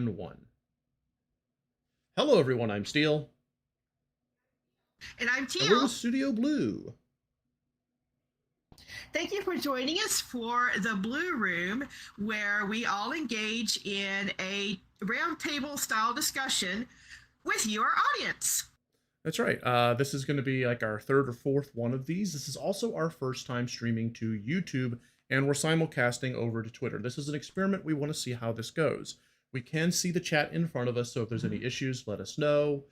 and 1. Hello, everyone. I'm Teal. And I'm And we're Teal. with Studio Blue. Thank you for joining us for the Blue Room, where we all engage in a roundtable style discussion with your audience. That's right. This is going to be like our third or fourth one of these. This is also our first time streaming to YouTube, and we're simulcasting over to Twitter. This is an experiment. We want to see how this goes. We can see the chat in front of us, so if there's any issues, let us know.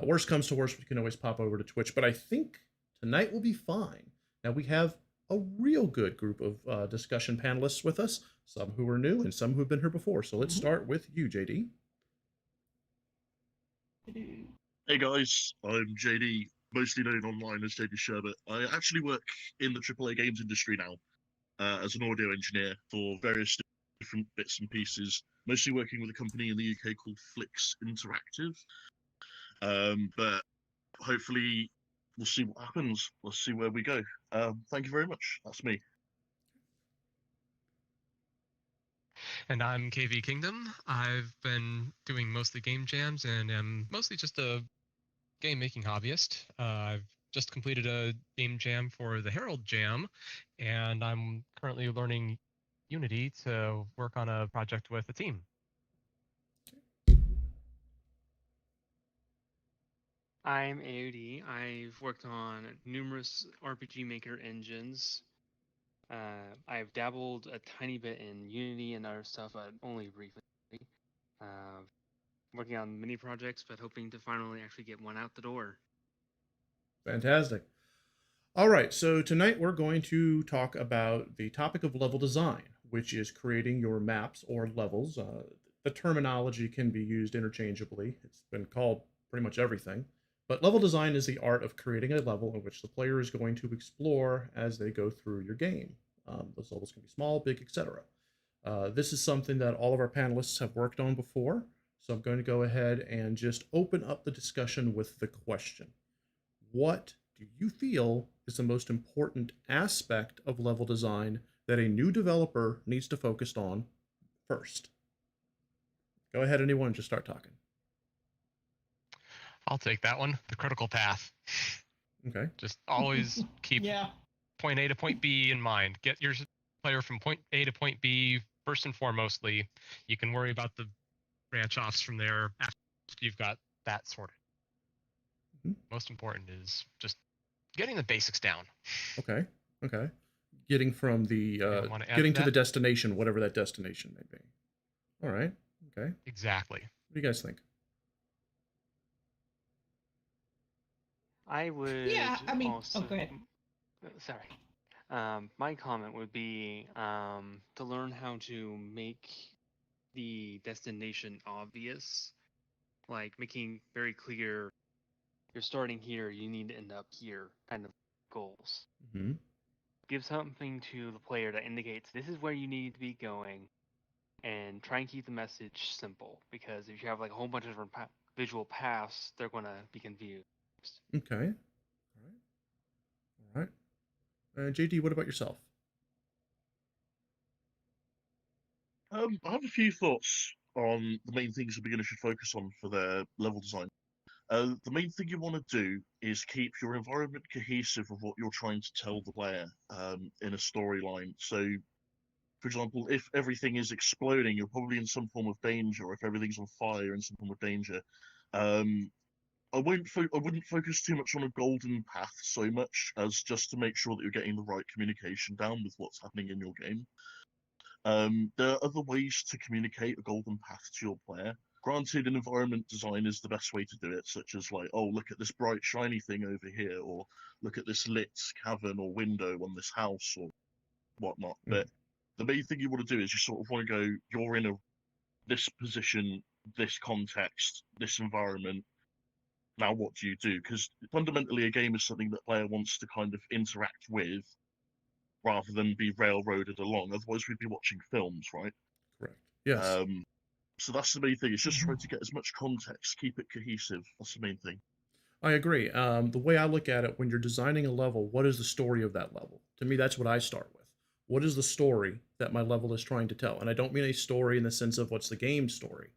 Worst comes to worst, we can always pop over to Twitch, but I think tonight will be fine. Now, we have a real good group of discussion panelists with us, some who are new and some who've been here before. So let's start with you, JD. Hey guys, I'm JD, mostly known online as JDSherbert. I actually work in the AAA games industry now as an audio engineer for various different bits and pieces, mostly working with a company in the UK called Flix Interactive. But hopefully we'll see what happens. We'll see where we go. Thank you very much. That's me. And I'm KV Kingdom. I've been doing mostly game jams and am mostly just a game making hobbyist. I've just completed a game jam for the Herald Jam, and I'm currently learning Unity to work on a project with a team. I'm AOD. I've worked on numerous RPG Maker engines. I've dabbled a tiny bit in Unity and other stuff, but only briefly. Working on many projects, but hoping to finally actually get one out the door. Fantastic. All right, so tonight we're going to talk about the topic of level design, which is creating your maps or levels. The terminology can be used interchangeably. It's been called pretty much everything. But level design is the art of creating a level in which the player is going to explore as they go through your game. Those levels can be small, big, etc. This is something that all of our panelists have worked on before. So I'm going to go ahead and just open up the discussion with the question. What do you feel is the most important aspect of level design that a new developer needs to focus on first? Go ahead, anyone, just start talking. I'll take that one. The critical path. Okay. Just always keep point A to point B in mind. Get your player from point A to point B first and foremostly. You can worry about the branch offs from there after you've got that sorted. Most important is just getting the basics down. Okay. Getting from the getting to the destination, whatever that destination may be. All right. Okay. Exactly. What do you guys think? I would. Yeah, I mean. Also, go ahead. Sorry. My comment would be to learn how to make the destination obvious, like making very clear you're starting here, you need to end up here kind of goals. Mm-hmm. Give something to the player that indicates this is where you need to be going, and try and keep the message simple, because if you have like a whole bunch of different visual paths, they're going to be confused. Okay. All right. JD, what about yourself? I have a few thoughts on the main things a beginner should focus on for their level design. The main thing you want to do is keep your environment cohesive with what you're trying to tell the player in a storyline. So, for example, if everything is exploding, you're probably in some form of danger, or if everything's on fire, in some form of danger. I wouldn't focus too much on a golden path so much as just to make sure that you're getting the right communication down with what's happening in your game. There are other ways to communicate a golden path to your player. Granted, an environment design is the best way to do it, such as like, oh, look at this bright shiny thing over here, or look at this lit cavern or window on this house, or whatnot. But the main thing you want to do is you sort of want to go, you're in this position, this context, this environment. Now what do you do? Because fundamentally a game is something that the player wants to kind of interact with rather than be railroaded along. Otherwise we'd be watching films, right? Correct. Yes. So that's the main thing. It's just trying to get as much context, keep it cohesive. That's the main thing. I agree. The way I look at it, when you're designing a level, what is the story of that level? To me, that's what I start with. What is the story that my level is trying to tell? And I don't mean a story in the sense of what's the game story,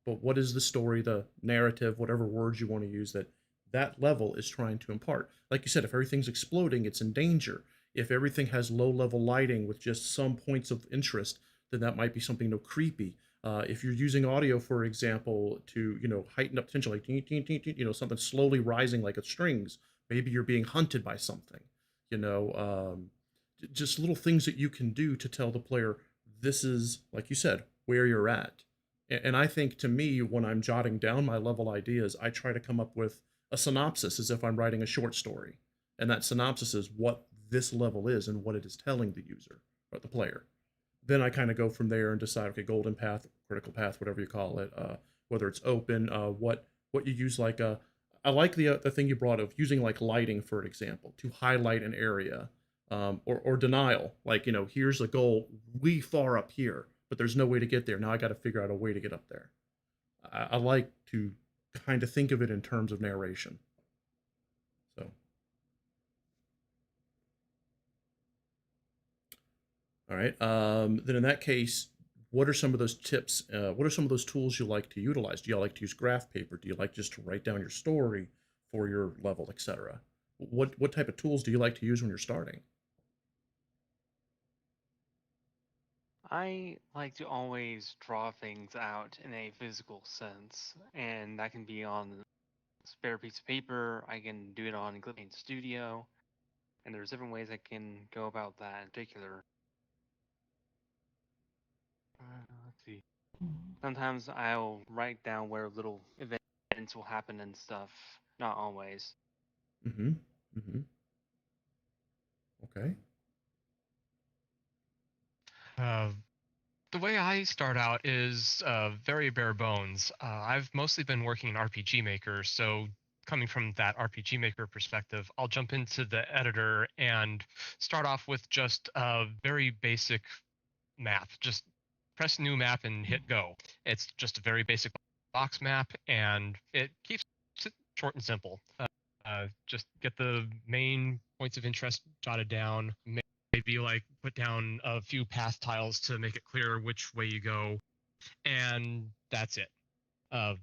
but what is the story, the narrative, whatever words you want to use, that that level is trying to impart? Like you said, if everything's exploding, it's in danger. If everything has low level lighting with just some points of interest, then that might be something creepy. If you're using audio, for example, to heighten up tension, like something slowly rising like it's strings, maybe you're being hunted by something. You know, just little things that you can do to tell the player this is, like you said, where you're at. And I think, to me, when I'm jotting down my level ideas, I try to come up with a synopsis as if I'm writing a short story. And that synopsis is what this level is and what it is telling the user or the player. Then I kind of go from there and decide, okay, golden path, critical path, whatever you call it, whether it's open, what you use. Like I like the thing you brought of using like lighting, for example, to highlight an area, or denial. Like, here's a goal way far up here, but there's no way to get there. Now I got to figure out a way to get up there. I like to kind of think of it in terms of narration. So, all right. Then in that case, what are some of those tips? What are some of those tools you like to utilize? Do you like to use graph paper? Do you like just to write down your story for your level, etc.? What type of tools do you like to use when you're starting? I like to always draw things out in a physical sense, and that can be on a spare piece of paper. I can do it on Glyphon Studio, and there's different ways I can go about that in particular. Let's see. Sometimes I'll write down where little events will happen and stuff. Not always. Mm-hmm. Mm-hmm. Okay. Uh, the way I start out is very bare bones. I've mostly been working in RPG Maker, so coming from that RPG Maker perspective, I'll jump into the editor and start off with just a very basic map. Just press new map and hit go. It's just a very basic box map, and it keeps it short and simple. Just get the main points of interest jotted down. Maybe like put down a few path tiles to make it clear which way you go, and that's it. Uh,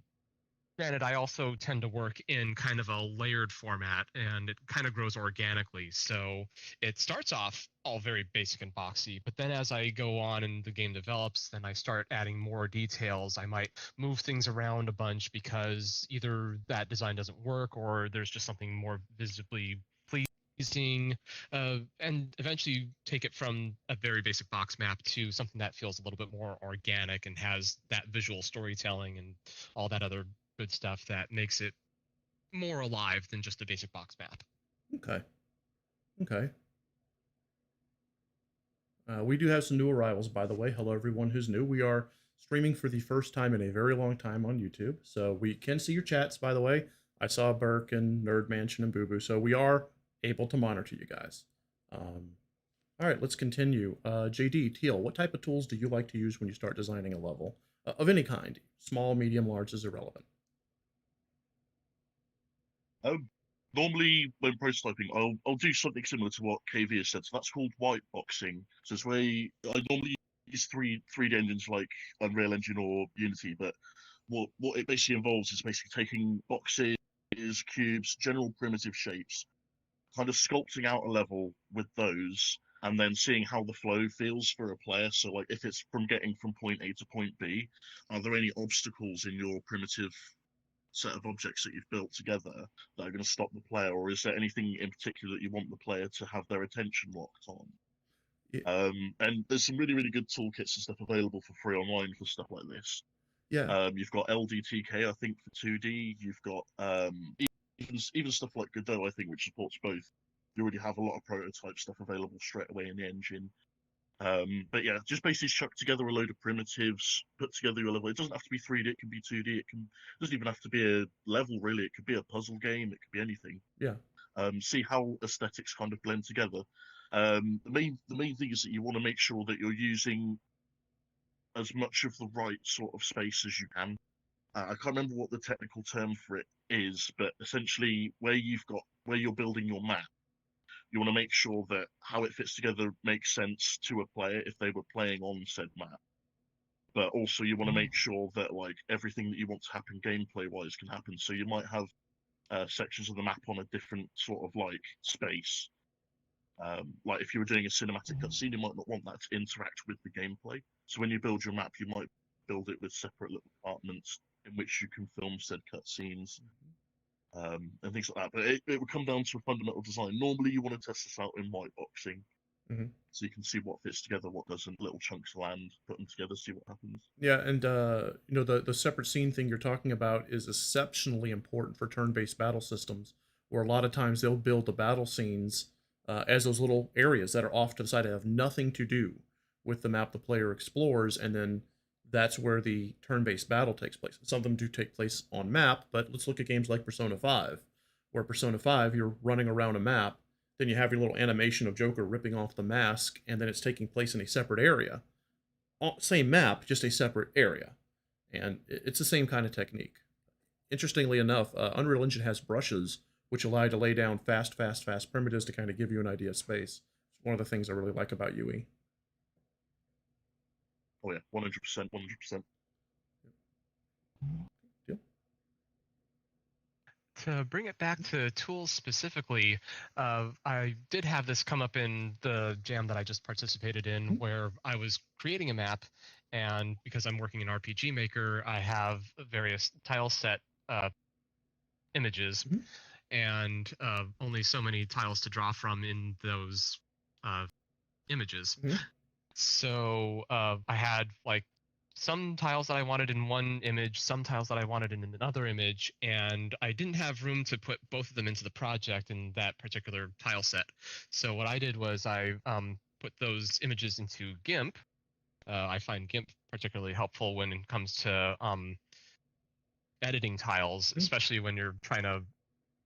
Granted, I also tend to work in kind of a layered format, and it kind of grows organically. So it starts off all very basic and boxy, but then as I go on and the game develops, then I start adding more details. I might move things around a bunch because either that design doesn't work or there's just something more visibly pleasing, and eventually take it from a very basic box map to something that feels a little bit more organic and has that visual storytelling and all that other good stuff that makes it more alive than just a basic box map. Okay. Okay. We do have some new arrivals, by the way. Hello, everyone who's new. We are streaming for the first time in a very long time on YouTube, so we can see your chats, by the way. I saw Burke and Nerd Mansion and Boo Boo, so we are able to monitor you guys. All right, let's continue. JD, Teal, what type of tools do you like to use when you start designing a level of any kind? Small, medium, large is irrelevant. Normally, when prototyping, I'll do something similar to what KV has said. So that's called white boxing. So it's where I normally use 3D engines like Unreal Engine or Unity, but what it basically involves is basically taking boxes, cubes, general primitive shapes, kind of sculpting out a level with those, and then seeing how the flow feels for a player. So, like, if it's from getting from point A to point B, are there any obstacles in your primitive set of objects that you've built together that are going to stop the player, or is there anything in particular that you want the player to have their attention locked on? Yeah. And there's some really good toolkits and stuff available for free online for stuff like this. Yeah. You've got LDTK, I think, for 2D. You've got even stuff like Godot, I think, which supports both. You already have a lot of prototype stuff available straight away in the engine. But yeah, just basically chuck together a load of primitives, put together your level. It doesn't have to be 3D, it can be 2D, it doesn't even have to be a level, really. It could be a puzzle game, it could be anything. Yeah. See how aesthetics kind of blend together. The main thing is that you want to make sure that you're using as much of the right sort of space as you can. I can't remember what the technical term for it is, but essentially where you're building your map, you want to make sure that how it fits together makes sense to a player if they were playing on said map. but also you want to make sure that like everything that you want to happen gameplay wise can happen. So you might have sections of the map on a different sort of like space. Like if you were doing a cinematic cutscene, you might not want that to interact with the gameplay. So when you build your map, you might build it with separate little compartments in which you can film said cutscenes. And things like that. But it would come down to a fundamental design. Normally, you want to test this out in white boxing, so you can see what fits together, what doesn't. Little chunks of land, put them together, see what happens. Yeah, and you know, the separate scene thing you're talking about is exceptionally important for turn-based battle systems, where a lot of times they'll build the battle scenes as those little areas that are off to the side that have nothing to do with the map the player explores, and then that's where the turn-based battle takes place. Some of them do take place on map, but let's look at games like Persona 5, where Persona 5, you're running around a map, then you have your little animation of Joker ripping off the mask, and then it's taking place in a separate area. Same map, just a separate area. And it's the same kind of technique. Interestingly enough, Unreal Engine has brushes which allow you to lay down fast primitives to kind of give you an idea of space. It's one of the things I really like about UE. Oh yeah, 100%, 100%. Deal. To bring it back to tools specifically, I did have this come up in the jam that I just participated in, where I was creating a map, and because I'm working in RPG Maker, I have various tile set images, and only so many tiles to draw from in those images. So I had like some tiles that I wanted in one image, some tiles that I wanted in another image, and I didn't have room to put both of them into the project in that particular tile set. So what I did was I put those images into GIMP. I find GIMP particularly helpful when it comes to editing tiles, especially when you're trying to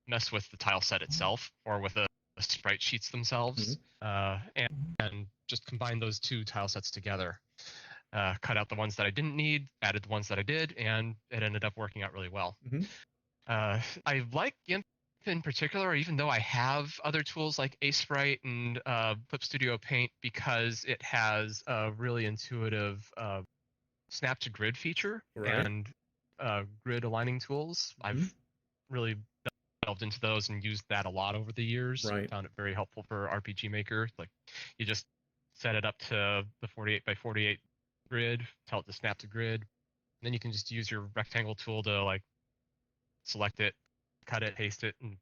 mess with the tile set itself or with the sprite sheets themselves, and just combine those two tile sets together. Cut out the ones that I didn't need, added the ones that I did, and it ended up working out really well. I like GIMP in particular, even though I have other tools like Sprite and Clip Studio Paint, because it has a really intuitive snap to grid feature and grid aligning tools. I've really delved into those and used that a lot over the years. Found it very helpful for RPG Maker. Like, you just set it up to the 48 by 48 grid, tell it to snap to grid, then you can just use your rectangle tool to like select it, cut it, paste it, and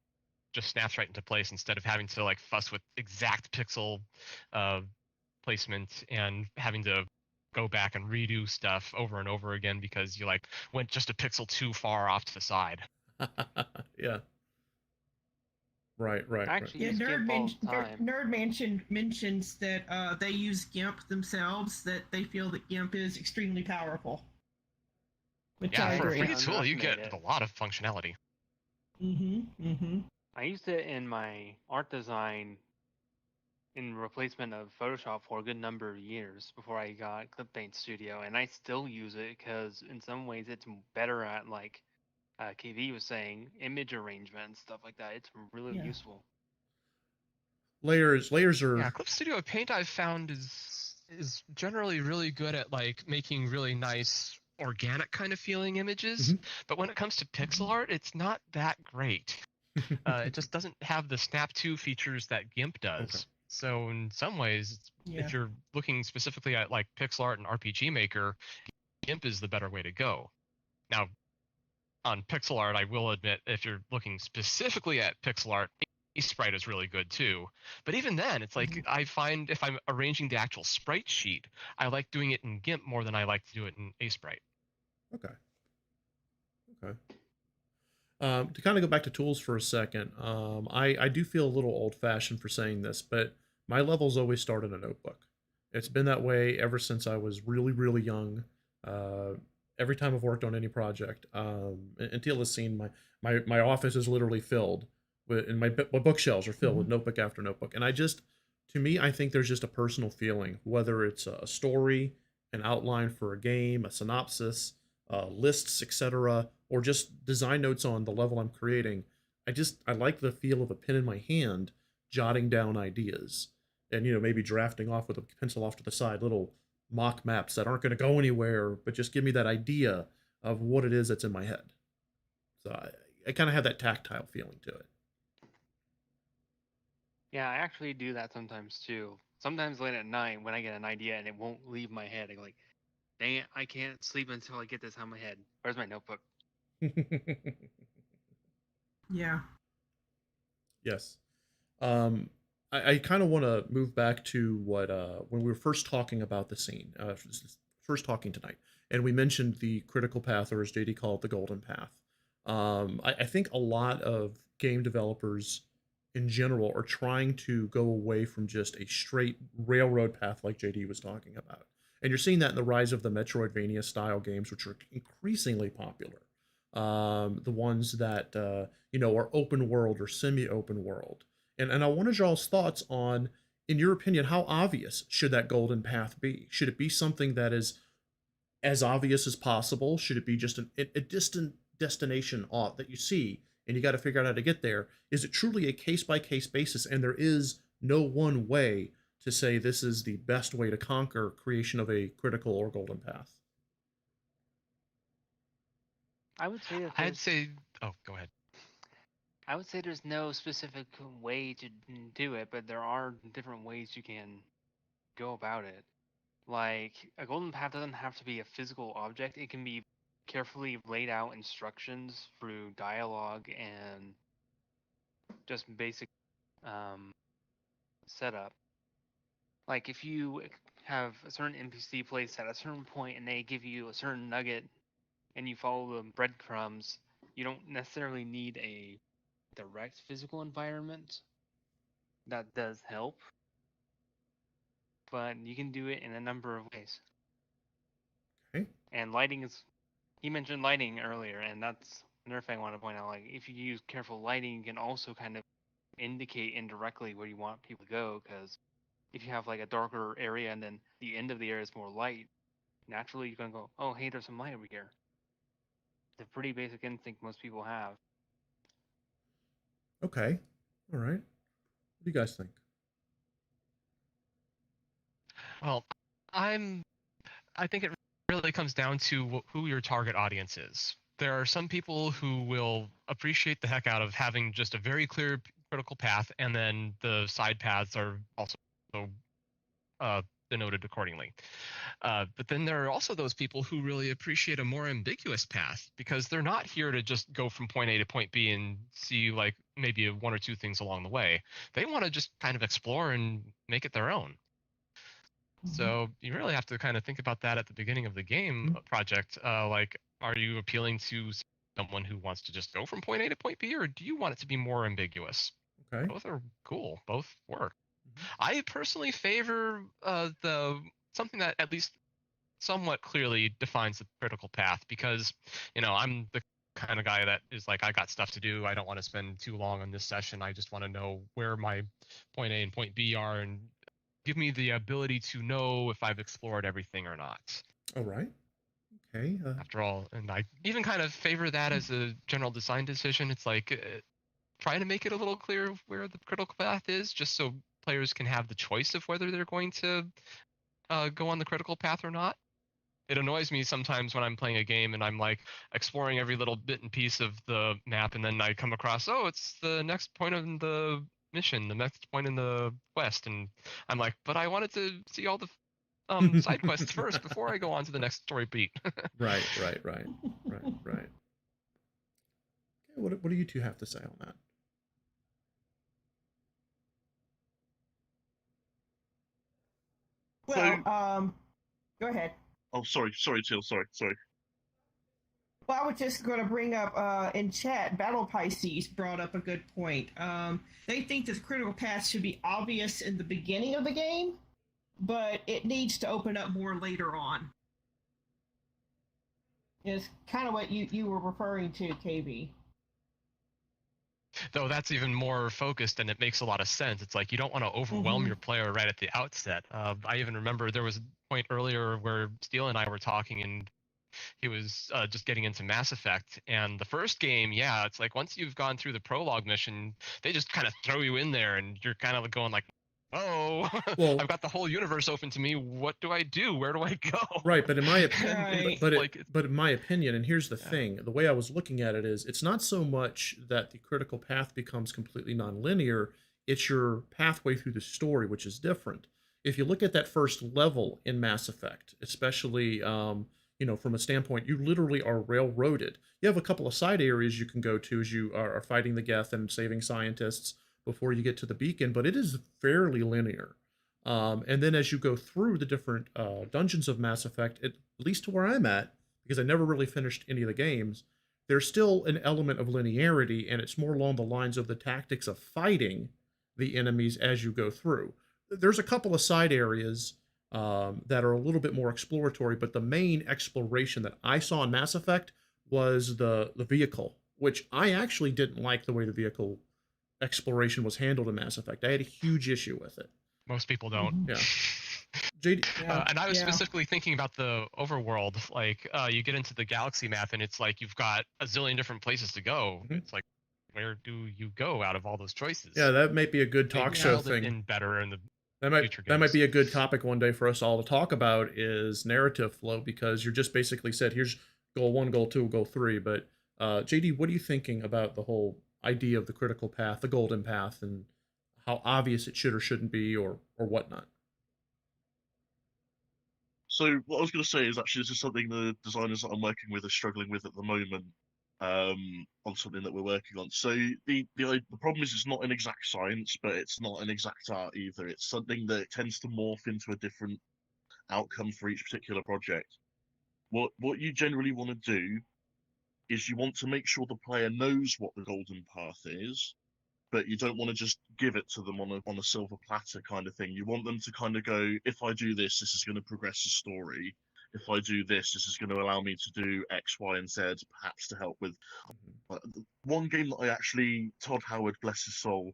just snaps right into place instead of having to like fuss with exact pixel placement and having to go back and redo stuff over and over again because you like went just a pixel too far off to the side. Yeah. Right. Actually, Yeah, use GIMP all the time. Nerd mentions that they use GIMP themselves, that they feel that GIMP is extremely powerful. Which I for a agree. free tool, you get a lot of functionality. I used it in my art design in replacement of Photoshop for a good number of years before I got Clip Paint Studio, and I still use it because in some ways it's better at, like KV was saying, image arrangement and stuff like that. It's really useful. Layers are... Yeah, Clip Studio Paint I've found is generally really good at like making really nice organic kind of feeling images, but when it comes to pixel art, it's not that great. It just doesn't have the snap to features that GIMP does. So in some ways, if you're looking specifically at like pixel art and RPG Maker, GIMP is the better way to go. Now, on pixel art, I will admit, if you're looking specifically at pixel art, Sprite is really good too. But even then, it's like I find if I'm arranging the actual sprite sheet, I like doing it in GIMP more than I like to do it in Sprite. Okay. To kind of go back to tools for a second, I do feel a little old-fashioned for saying this, but my levels always start in a notebook. It's been that way ever since I was really young. Every time I've worked on any project, and Teal has seen my office is literally filled with, and my bookshelves are filled with notebook after notebook. And to me, I think there's just a personal feeling, whether it's a story, an outline for a game, a synopsis, lists, etc., or just design notes on the level I'm creating. I like the feel of a pen in my hand, jotting down ideas, and maybe drafting off with a pencil off to the side, little mock maps that aren't going to go anywhere, but just give me that idea of what it is that's in my head. So I kind of have that tactile feeling to it. Yeah, I actually do that sometimes too. Sometimes late at night when I get an idea and it won't leave my head, I go like, dang it, I can't sleep until I get this out of my head. Where's my notebook? Yeah. Yes. I kind of want to move back to what when we were first talking about the scene, first talking tonight, and we mentioned the critical path, or as JD called it, the golden path. I think a lot of game developers in general are trying to go away from just a straight railroad path like JD was talking about. And you're seeing that in the rise of the Metroidvania style games, which are increasingly popular. The ones that are open world or semi-open world. And I wanted y'all's thoughts on, in your opinion, how obvious should that golden path be? Should it be something that is as obvious as possible? Should it be just a distant destination off that you see and you got to figure out how to get there? Is it truly a case by case basis and there is no one way to say this is the best way to conquer creation of a critical or golden path? I would say that I'd there's say, oh, go ahead. I would say there's no specific way to do it, but there are different ways you can go about it. Like, a golden path doesn't have to be a physical object. It can be carefully laid out instructions through dialogue and just basic setup. Like, if you have a certain NPC place at a certain point and they give you a certain nugget and you follow the breadcrumbs, you don't necessarily need a direct physical environment. That does help, but you can do it in a number of ways. Okay. And lighting is, he mentioned lighting earlier, and that's another thing I want to point out. Like, if you use careful lighting, you can also kind of indicate indirectly where you want people to go, because if you have like a darker area and then the end of the area is more light, naturally you're going to go, oh, hey, there's some light over here. It's a pretty basic instinct most people have. Okay. All right. What do you guys think? Well, I think it really comes down to who your target audience is. There are some people who will appreciate the heck out of having just a very clear critical path, and then the side paths are also denoted accordingly. But then there are also those people who really appreciate a more ambiguous path, because they're not here to just go from point A to point B and see like maybe one or two things along the way. They want to just kind of explore and make it their own. So you really have to kind of think about that at the beginning of the game project. Like, are you appealing to someone who wants to just go from point A to point B, or do you want it to be more ambiguous? Okay. Both are cool. Both work. I personally favor something that at least somewhat clearly defines the critical path, because I'm the kind of guy that is like, I got stuff to do. I don't want to spend too long on this session. I just want to know where my point A and point B are, and give me the ability to know if I've explored everything or not. All right. Okay. After all, and I even kind of favor that as a general design decision. It's like trying to make it a little clear where the critical path is, just so players can have the choice of whether they're going to go on the critical path or not. It annoys me sometimes when I'm playing a game and I'm like exploring every little bit and piece of the map, and then I come across, oh, it's the next point in the mission, the next point in the quest, and I'm like, but I wanted to see all the side quests first before I go on to the next story beat. Right. Okay, what do you two have to say on that? Well, go ahead. Oh, sorry, Teal, sorry. Well, I was just going to bring up in chat, Battle Pisces brought up a good point. They think this critical path should be obvious in the beginning of the game, but it needs to open up more later on. Is kind of what you were referring to, KB. Though that's even more focused, and it makes a lot of sense. It's like you don't want to overwhelm your player right at the outset. I even remember there was a point earlier where Teal and I were talking, and he was just getting into Mass Effect. And the first game, yeah, it's like once you've gone through the prologue mission, they just kind of throw you in there, and you're kind of going like, oh, Well, I've got the whole universe open to me. What do I do? Where do I go? right, but in my opinion, Right. but in my opinion, and here's the Yeah. thing: the way I was looking at it is, it's not so much that the critical path becomes completely nonlinear; it's your pathway through the story, which is different. If you look at that first level in Mass Effect, especially, from a standpoint, you literally are railroaded. You have a couple of side areas you can go to as you are fighting the Geth and saving scientists before you get to the beacon, but it is fairly linear. And then as you go through the different dungeons of Mass Effect, at least to where I'm at, because I never really finished any of the games, there's still an element of linearity, and it's more along the lines of the tactics of fighting the enemies as you go through. There's a couple of side areas that are a little bit more exploratory, but the main exploration that I saw in Mass Effect was the vehicle, which I actually didn't like the way the vehicle exploration was handled in Mass Effect. I had a huge issue with it. Most people don't. Mhm. Yeah. JD, Yeah. And I was Yeah. specifically thinking about the overworld. Like, you get into the galaxy map, and it's like you've got a zillion different places to go. Mhm. It's like, where do you go out of all those choices? yeah, that might be a good They talk show dialed it thing. in better in the That might future that might games. be a good topic one day for us all to talk about is narrative flow, because you're just basically said here's goal 1, goal 2, goal 3. But JD, what are you thinking about the whole idea of the critical path, the golden path, and how obvious it should or shouldn't be, or whatnot? So what I was going to say is actually this is something the designers that I'm working with are struggling with at the moment, on something that we're working on. So the problem is it's not an exact science, but it's not an exact art either. It's something that tends to morph into a different outcome for each particular project. What you generally want to do is you want to make sure the player knows what the golden path is, but you don't want to just give it to them on a silver platter kind of thing. You want them to kind of go, if I do this, this is going to progress the story. If I do this, this is going to allow me to do X, Y, and Z, perhaps to help with. One game that I actually, Todd Howard, bless his soul,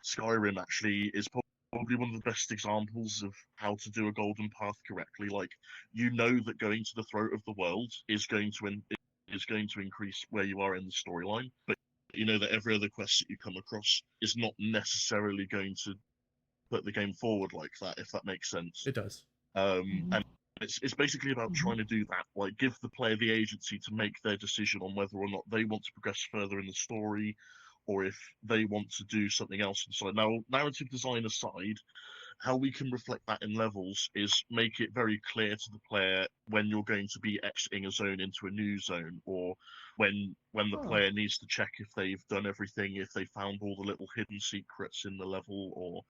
Skyrim actually is probably one of the best examples of how to do a golden path correctly. Like, you know that going to the throat of the world is going to increase where you are in the storyline, but you know that every other quest that you come across is not necessarily going to put the game forward like that, if that makes sense. It does. And it's basically about trying to do that, like give the player the agency to make their decision on whether or not they want to progress further in the story, or if they want to do something else inside. Now, narrative design aside, how we can reflect that in levels is make it very clear to the player when you're going to be exiting a zone into a new zone, or when the player needs to check if they've done everything, if they found all the little hidden secrets in the level or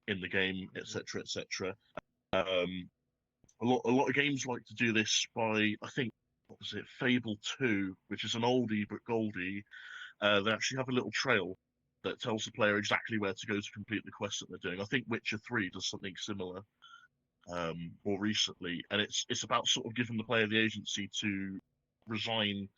in the game, etc., etc. A lot of games like to do this by, I think, what was it, Fable 2, which is an oldie but goldie. They actually have a little trail that tells the player exactly where to go to complete the quest that they're doing. I think Witcher 3 does something similar more recently, and it's about sort of giving the player the agency to resign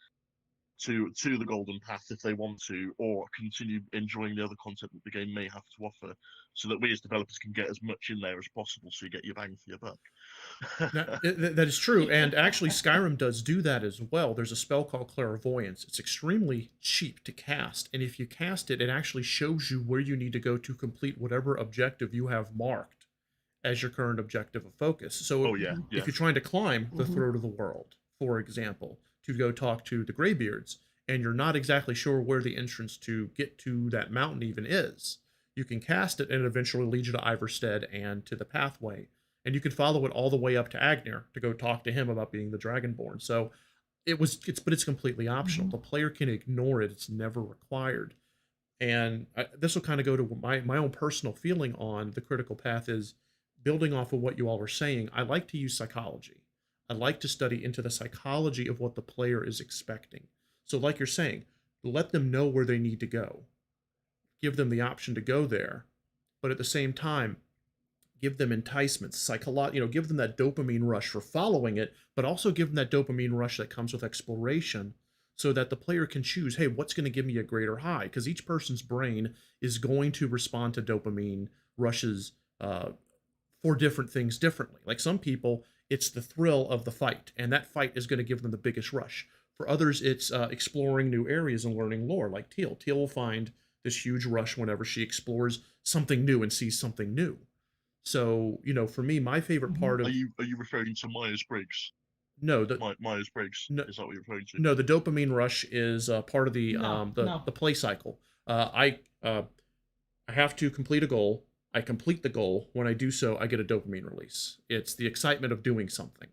to the golden path if they want to, or continue enjoying the other content that the game may have to offer, so that we as developers can get as much in there as possible, so you get your bang for your buck. That is true, and actually Skyrim does do that as well. There's a spell called Clairvoyance. It's extremely cheap to cast, and if you cast it, it actually shows you where you need to go to complete whatever objective you have marked as your current objective of focus. So yeah. if you're trying to climb the throat of the world, for example, to go talk to the Greybeards, and you're not exactly sure where the entrance to get to that mountain even is, you can cast it and it eventually leads you to Iverstead and to the pathway. And you can follow it all the way up to Agnir to go talk to him about being the Dragonborn. So it's completely optional. The player can ignore it. It's never required. And this will kind of go to my own personal feeling on the critical path is building off of what you all were saying. I like to use psychology. I like to study into the psychology of what the player is expecting. So like you're saying, let them know where they need to go. Give them the option to go there. But at the same time, give them enticements, give them that dopamine rush for following it, but also give them that dopamine rush that comes with exploration so that the player can choose, hey, what's going to give me a greater high? Because each person's brain is going to respond to dopamine rushes for different things differently. Like some people, it's the thrill of the fight, and that fight is going to give them the biggest rush. For others, it's exploring new areas and learning lore, like Teal. Teal will find this huge rush whenever she explores something new and sees something new. So, for me, my favorite part of Are you referring to Myers Briggs? no, the Myers Briggs. no, Is that what you're referring to? no, the dopamine rush is part of the No, the no. the play cycle. I have to complete a goal. I complete the goal. When I do so, I get a dopamine release. It's the excitement of doing something.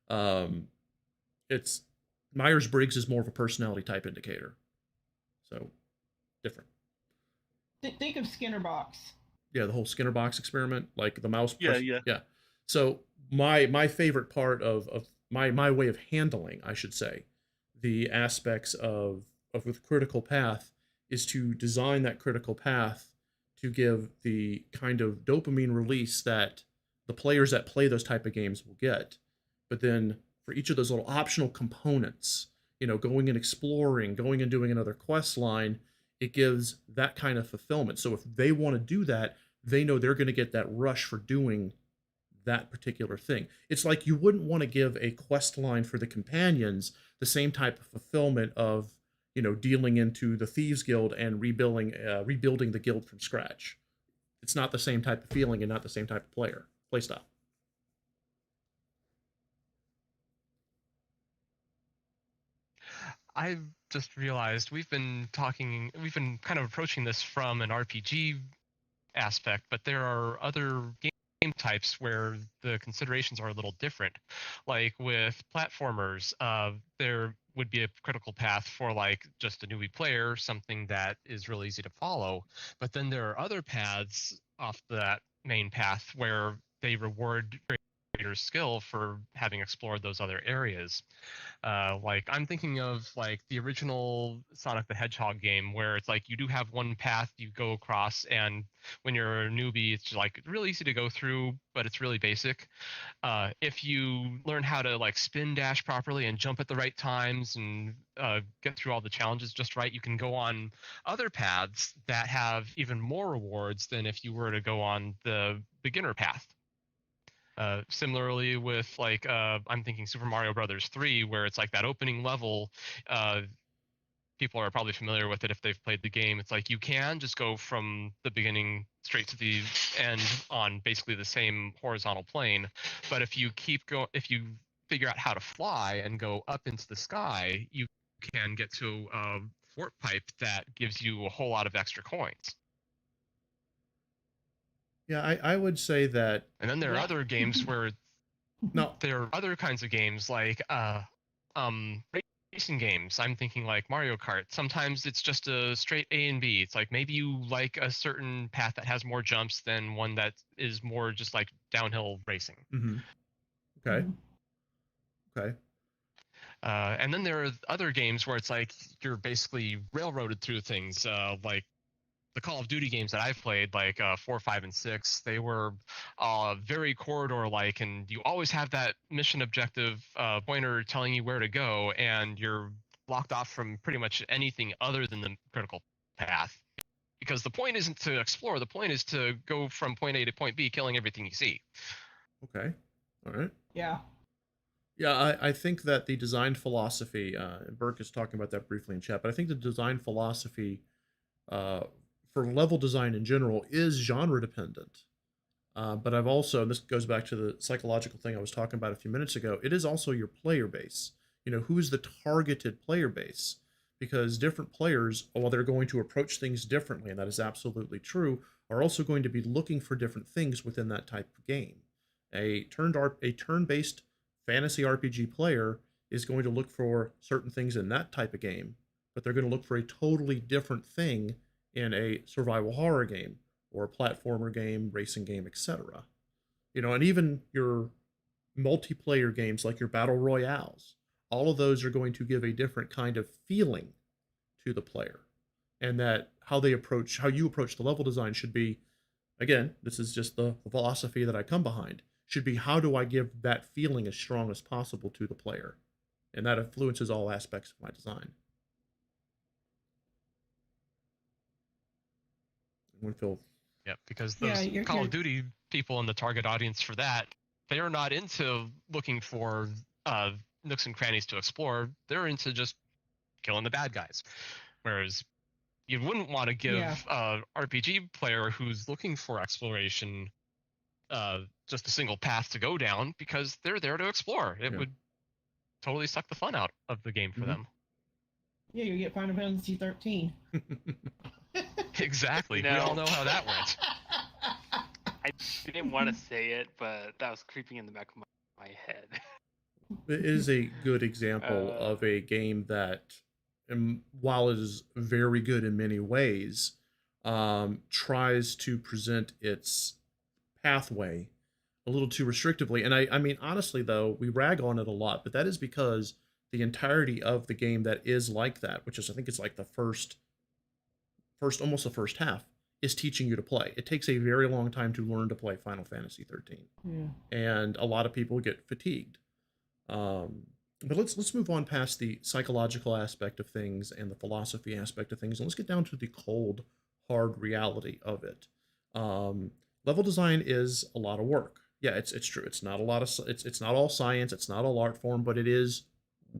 Um, it's Myers Briggs is more of a personality type indicator, so different. Think of Skinner Box. Yeah, the whole Skinner box experiment, like the mouse. Yeah. So my favorite part of my way of handling, I should say, the aspects of with critical path is to design that critical path to give the kind of dopamine release that the players that play those type of games will get. But then for each of those little optional components, going and exploring, going and doing another quest line, it gives that kind of fulfillment. So if they want to do that, they know they're going to get that rush for doing that particular thing. It's like you wouldn't want to give a quest line for the companions the same type of fulfillment of dealing into the Thieves Guild and rebuilding the guild from scratch. It's not the same type of feeling and not the same type of play style. I've just realized we've been kind of approaching this from an RPG aspect, but there are other game types where the considerations are a little different. Like with platformers, there would be a critical path for like just a newbie player, something that is really easy to follow. But then there are other paths off that main path where they reward greater skill for having explored those other areas. Like I'm thinking of like the original Sonic the Hedgehog game where it's like you do have one path you go across, and when you're a newbie, it's like really easy to go through, but it's really basic. If you learn how to like spin dash properly and jump at the right times and get through all the challenges just right, you can go on other paths that have even more rewards than if you were to go on the beginner path. Similarly with like I'm thinking Super Mario Brothers 3, where it's like that opening level. People are probably familiar with it if they've played the game. It's like you can just go from the beginning straight to the end on basically the same horizontal plane, but if you if you figure out how to fly and go up into the sky, you can get to a warp pipe that gives you a whole lot of extra coins. Yeah, I would say that. And then there are other games where No, there are other kinds of games like racing games. I'm thinking like Mario Kart. Sometimes it's just a straight A and B. It's like maybe you like a certain path that has more jumps than one that is more just like downhill racing. Mm-hmm. Okay. Okay. And then there are other games where it's like you're basically railroaded through things, like the Call of Duty games that I've played, like 4, 5, and 6, they were very corridor-like, and you always have that mission objective pointer telling you where to go, and you're blocked off from pretty much anything other than the critical path. Because the point isn't to explore, the point is to go from point A to point B, killing everything you see. Okay. All right. Yeah. Yeah, I think that the design philosophy, and Burke is talking about that briefly in chat, but I think the design philosophy for level design in general is genre dependent. But I've also, and this goes back to the psychological thing I was talking about a few minutes ago, it is also your player base. Who's the targeted player base? Because different players, while they're going to approach things differently, and that is absolutely true, are also going to be looking for different things within that type of game. A turn-based fantasy RPG player is going to look for certain things in that type of game, but they're going to look for a totally different thing in a survival horror game or a platformer game, racing game, etc. And even your multiplayer games like your battle royales, all of those are going to give a different kind of feeling to the player. And that how you approach the level design should be, again, this is just the philosophy that I come behind, should be how do I give that feeling as strong as possible to the player? And that influences all aspects of my design. Yeah, because those Call of Duty people in the target audience for that, they are not into looking for nooks and crannies to explore. They're into just killing the bad guys. Whereas you wouldn't want to give Yeah. a RPG player who's looking for exploration just a single path to go down, because they're there to explore. It Yeah. would totally suck the fun out of the game for them. Yeah, you get Final Fantasy 13. Exactly. You We all know- know how that went. I didn't want to say it, but that was creeping in the back of my head. It is a good example of a game that, while it is very good in many ways, tries to present its pathway a little too restrictively. And I mean, honestly, though, we rag on it a lot, but that is because the entirety of the game that is like that, which is, I think it's like the first, almost the first half, is teaching you to play. It takes a very long time to learn to play Final Fantasy 13. Yeah. And a lot of people get fatigued. But let's move on past the psychological aspect of things and the philosophy aspect of things, and let's get down to the cold, hard reality of it. Level design is a lot of work. Yeah, it's true. It's not a lot of it's not all science. It's not all art form, but it is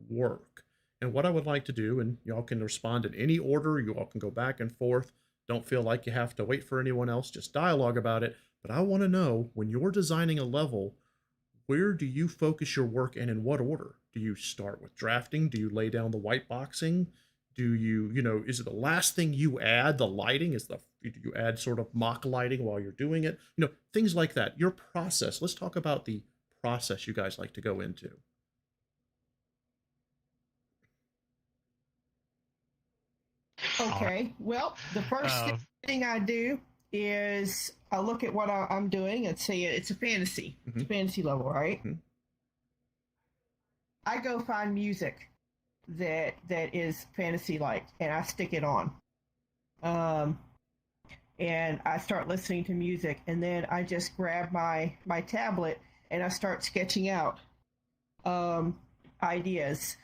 work. And what I would like to do, and y'all can respond in any order. You all can go back and forth. Don't feel like you have to wait for anyone else. Just dialogue about it. But I want to know, when you're designing a level, where do you focus your work and in what order? Do you start with drafting? Do you lay down the white boxing? Do you, is it the last thing you add? The lighting do you add sort of mock lighting while you're doing it? Things like that. Your process. Let's talk about the process you guys like to go into. Okay. Well, the first thing I do is I look at what I'm doing and say it's a fantasy. It's a fantasy level, right? I go find music that is fantasy like, and I stick it on. And I start listening to music, and then I just grab my tablet and I start sketching out ideas.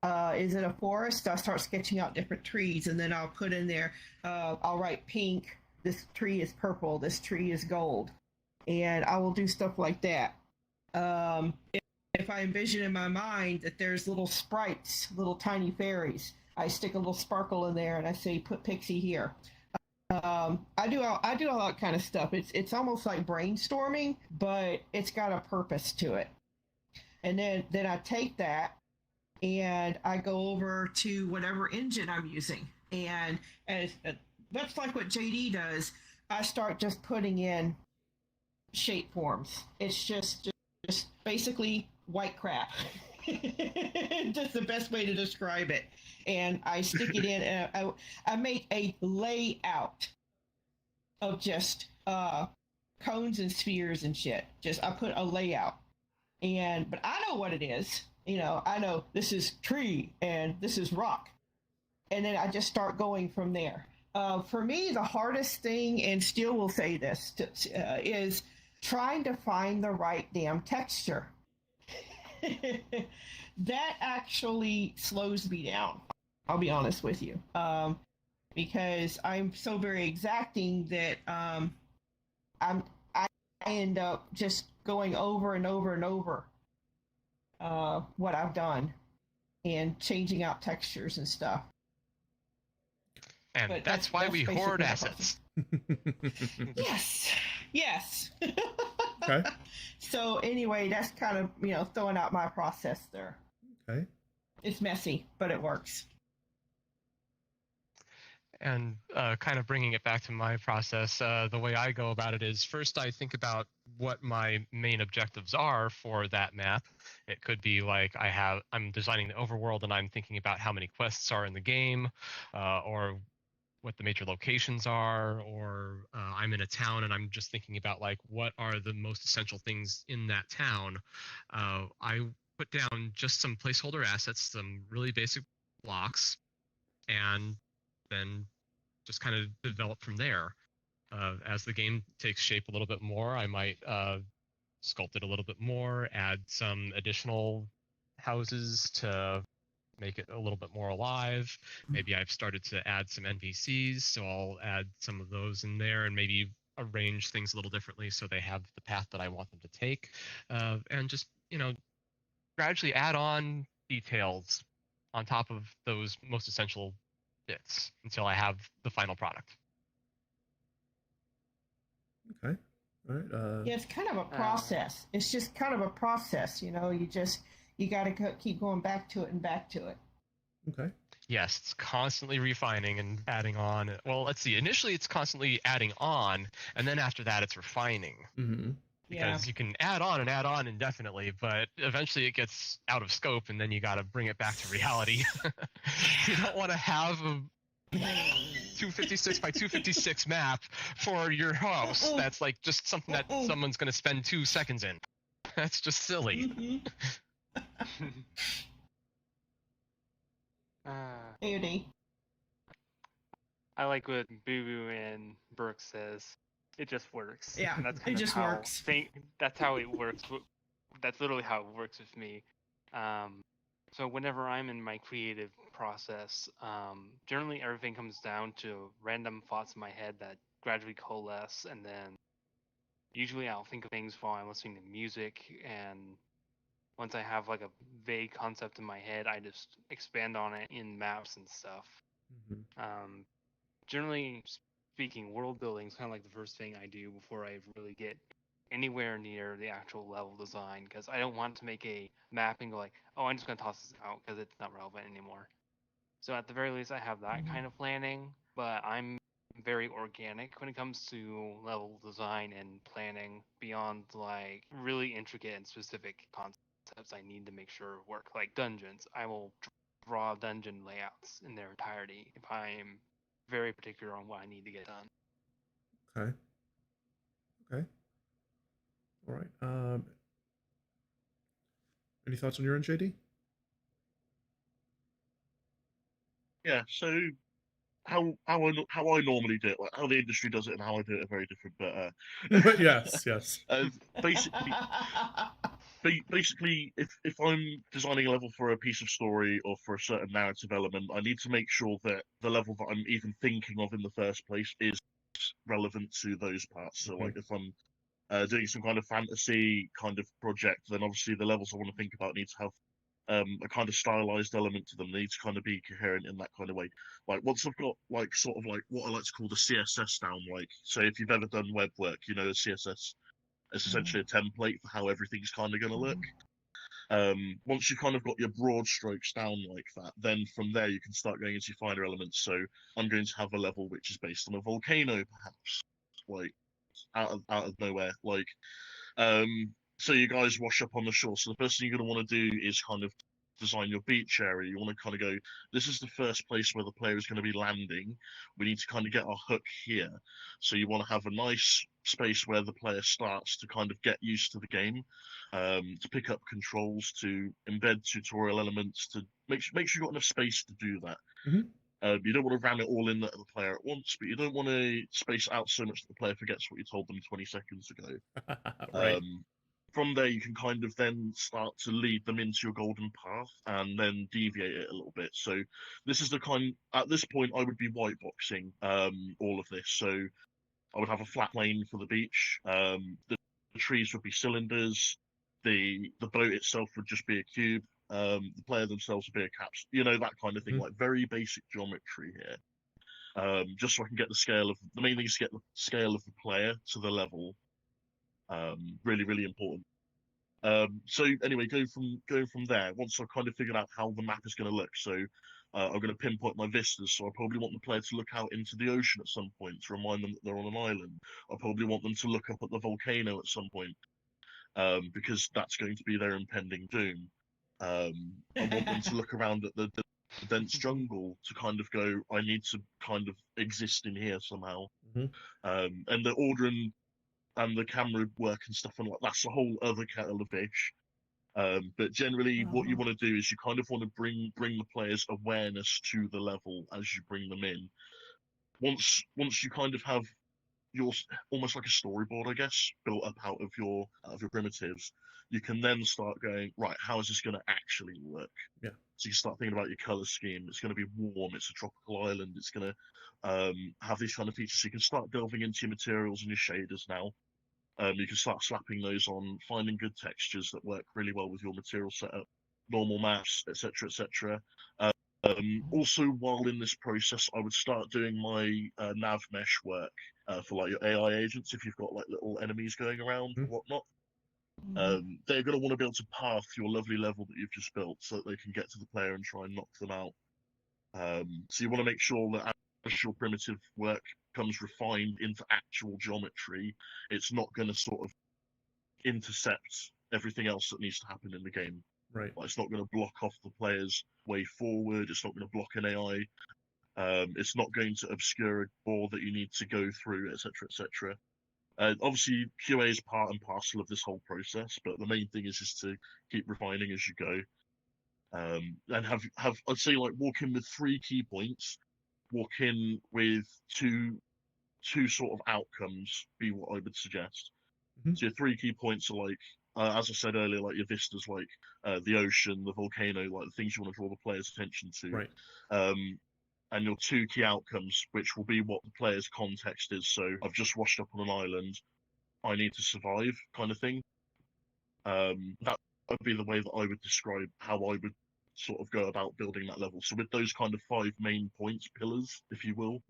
Is it a forest? I start sketching out different trees, and then I'll put in there, I'll write pink, this tree is purple, this tree is gold. And I will do stuff like that. If I envision in my mind that there's little sprites, little tiny fairies, I stick a little sparkle in there and I say, put Pixie here. I do all that kind of stuff. It's almost like brainstorming, but it's got a purpose to it. And then I take that and I go over to whatever engine I'm using. And that's like what JD does. I start just putting in shape forms. It's just basically white crap. Just the best way to describe it. And I stick it in, and I make a layout of just cones and spheres and shit. I put a layout. But I know what it is. I know this is tree and this is rock. And then I just start going from there. For me, the hardest thing, and Steele will say this, is trying to find the right damn texture. That actually slows me down, I'll be honest with you. Because I'm so very exacting that I end up just going over and over and over what I've done and changing out textures and stuff. And But that's why we basically hoard my assets. Yes. Okay. So anyway, that's kind of, throwing out my process there. Okay. It's messy, but it works. And kind of bringing it back to my process, the way I go about it is, first I think about what my main objectives are for that map. It could be like I'm designing the overworld and I'm thinking about how many quests are in the game, or what the major locations are, or I'm in a town and I'm just thinking about like what are the most essential things in that town. I put down just some placeholder assets, some really basic blocks, and then just kind of develop from there. As the game takes shape a little bit more, I might sculpt it a little bit more, add some additional houses to make it a little bit more alive. Maybe I've started to add some NPCs, so I'll add some of those in there and maybe arrange things a little differently so they have the path that I want them to take. And just, gradually add on details on top of those most essential bits until I have the final product. Okay. All right. Yeah, it's kind of a process. It's just kind of a process, you know. You got to keep going back to it and back to it. Okay. Yes, it's constantly refining and adding on. Well, let's see. Initially, it's constantly adding on, and then after that, it's refining. Mm-hmm. Because you can add on indefinitely, but eventually it gets out of scope, and then you got to bring it back to reality. You don't want to have a 256 by 256 map for your house. That's like just something that someone's going to spend 2 seconds in. That's just silly. Beauty. I like what Boo Boo and Brooke says. It just works. Yeah, And that's it kind of just how works. that's how it works. That's literally how it works with me. So whenever I'm in my creative process, generally everything comes down to random thoughts in my head that gradually coalesce, and then usually I'll think of things while I'm listening to music, and once I have like a vague concept in my head, I just expand on it in maps and stuff. Mm-hmm. Generally speaking, world building is kind of like the first thing I do before I really get anywhere near the actual level design, because I don't want to make a map and go like, oh, I'm just going to toss this out because it's not relevant anymore. So at the very least, I have that kind of planning, but I'm very organic when it comes to level design and planning beyond like really intricate and specific concepts I need to make sure work. Like dungeons, I will draw dungeon layouts in their entirety if I'm very particular on what I need to get done. Okay. Okay. All right. Any thoughts on your end, JD? Yeah, so how I normally do it, like how the industry does it and how I do it are very different. But Yes. Yes. basically, basically, if I'm designing a level for a piece of story or for a certain narrative element, I need to make sure that the level that I'm even thinking of in the first place is relevant to those parts. So, like, if I'm doing some kind of fantasy kind of project, then obviously the levels I want to think about need to have a kind of stylized element to them. They need to kind of be coherent in that kind of way. Like once I've got like sort of like what I like to call the CSS down, like so if you've ever done web work, you know, CSS is essentially a template for how everything's kind of going to look. Once you've kind of got your broad strokes down like that, then from there you can start going into finer elements. So I'm going to have a level which is based on a volcano, perhaps, like out of nowhere, like so you guys wash up on the shore. So the first thing you're going to want to do is kind of design your beach area. You want to kind of go, this is the first place where the player is going to be landing. We need to kind of get our hook here. So you want to have a nice space where the player starts to kind of get used to the game, to pick up controls, to embed tutorial elements, to make sure you've got enough space to do that. You don't want to ram it all in at the player at once, but you don't want to space out so much that the player forgets what you told them 20 seconds ago. Right. From there, you can kind of then start to lead them into your golden path and then deviate it a little bit. So this is the kind, at this point, I would be whiteboxing all of this. So I would have a flat plane for the beach. The trees would be cylinders. The boat itself would just be a cube. The player themselves would be a capsule. You know, that kind of thing, like very basic geometry here. Just so I can get the scale of, the main thing is to get the scale of the player to the level. Really, really important. So anyway, going from there, once I've kind of figured out how the map is going to look, so I'm going to pinpoint my vistas. So I probably want the player to look out into the ocean at some point to remind them that they're on an island. I probably want them to look up at the volcano at some point, because that's going to be their impending doom. I want them to look around at the dense jungle to kind of go, I need to kind of exist in here somehow. And the order and the camera work and stuff, and like that's a whole other kettle of fish. But generally, what you want to do is you kind of want to bring the players' awareness to the level as you bring them in. Once you kind of have your almost like a storyboard, I guess, built up out of your primitives, you can then start going, right, how is this going to actually work? Yeah. So you start thinking about your color scheme. It's going to be warm. It's a tropical island. It's going to have these kind of features. So you can start delving into your materials and your shaders now. You can start slapping those on, finding good textures that work really well with your material setup, normal maps, etc., etc. Also, while in this process, I would start doing my nav mesh work for like your AI agents. If you've got like little enemies going around or whatnot, they're going to want to be able to path your lovely level that you've just built so that they can get to the player and try and knock them out. So you want to make sure that as your primitive work comes refined into actual geometry, it's not going to sort of intercept everything else that needs to happen in the game. Right. Like, it's not going to block off the player's way forward. It's not going to block an AI. It's not going to obscure a door that you need to go through, etc., etc. Obviously, QA is part and parcel of this whole process, but the main thing is just to keep refining as you go. And have I'd say like walk in with 3 key points, walk in with two sort of outcomes be what I would suggest. So your 3 key points are like, as I said earlier, like your vistas, like the ocean, the volcano, like the things you want to draw the player's attention to. Right. And your 2 key outcomes, which will be what the player's context is. So I've just washed up on an island, I need to survive, kind of thing. That would be the way that I would describe how I would sort of go about building that level. So with those kind of 5 main points, pillars, if you will,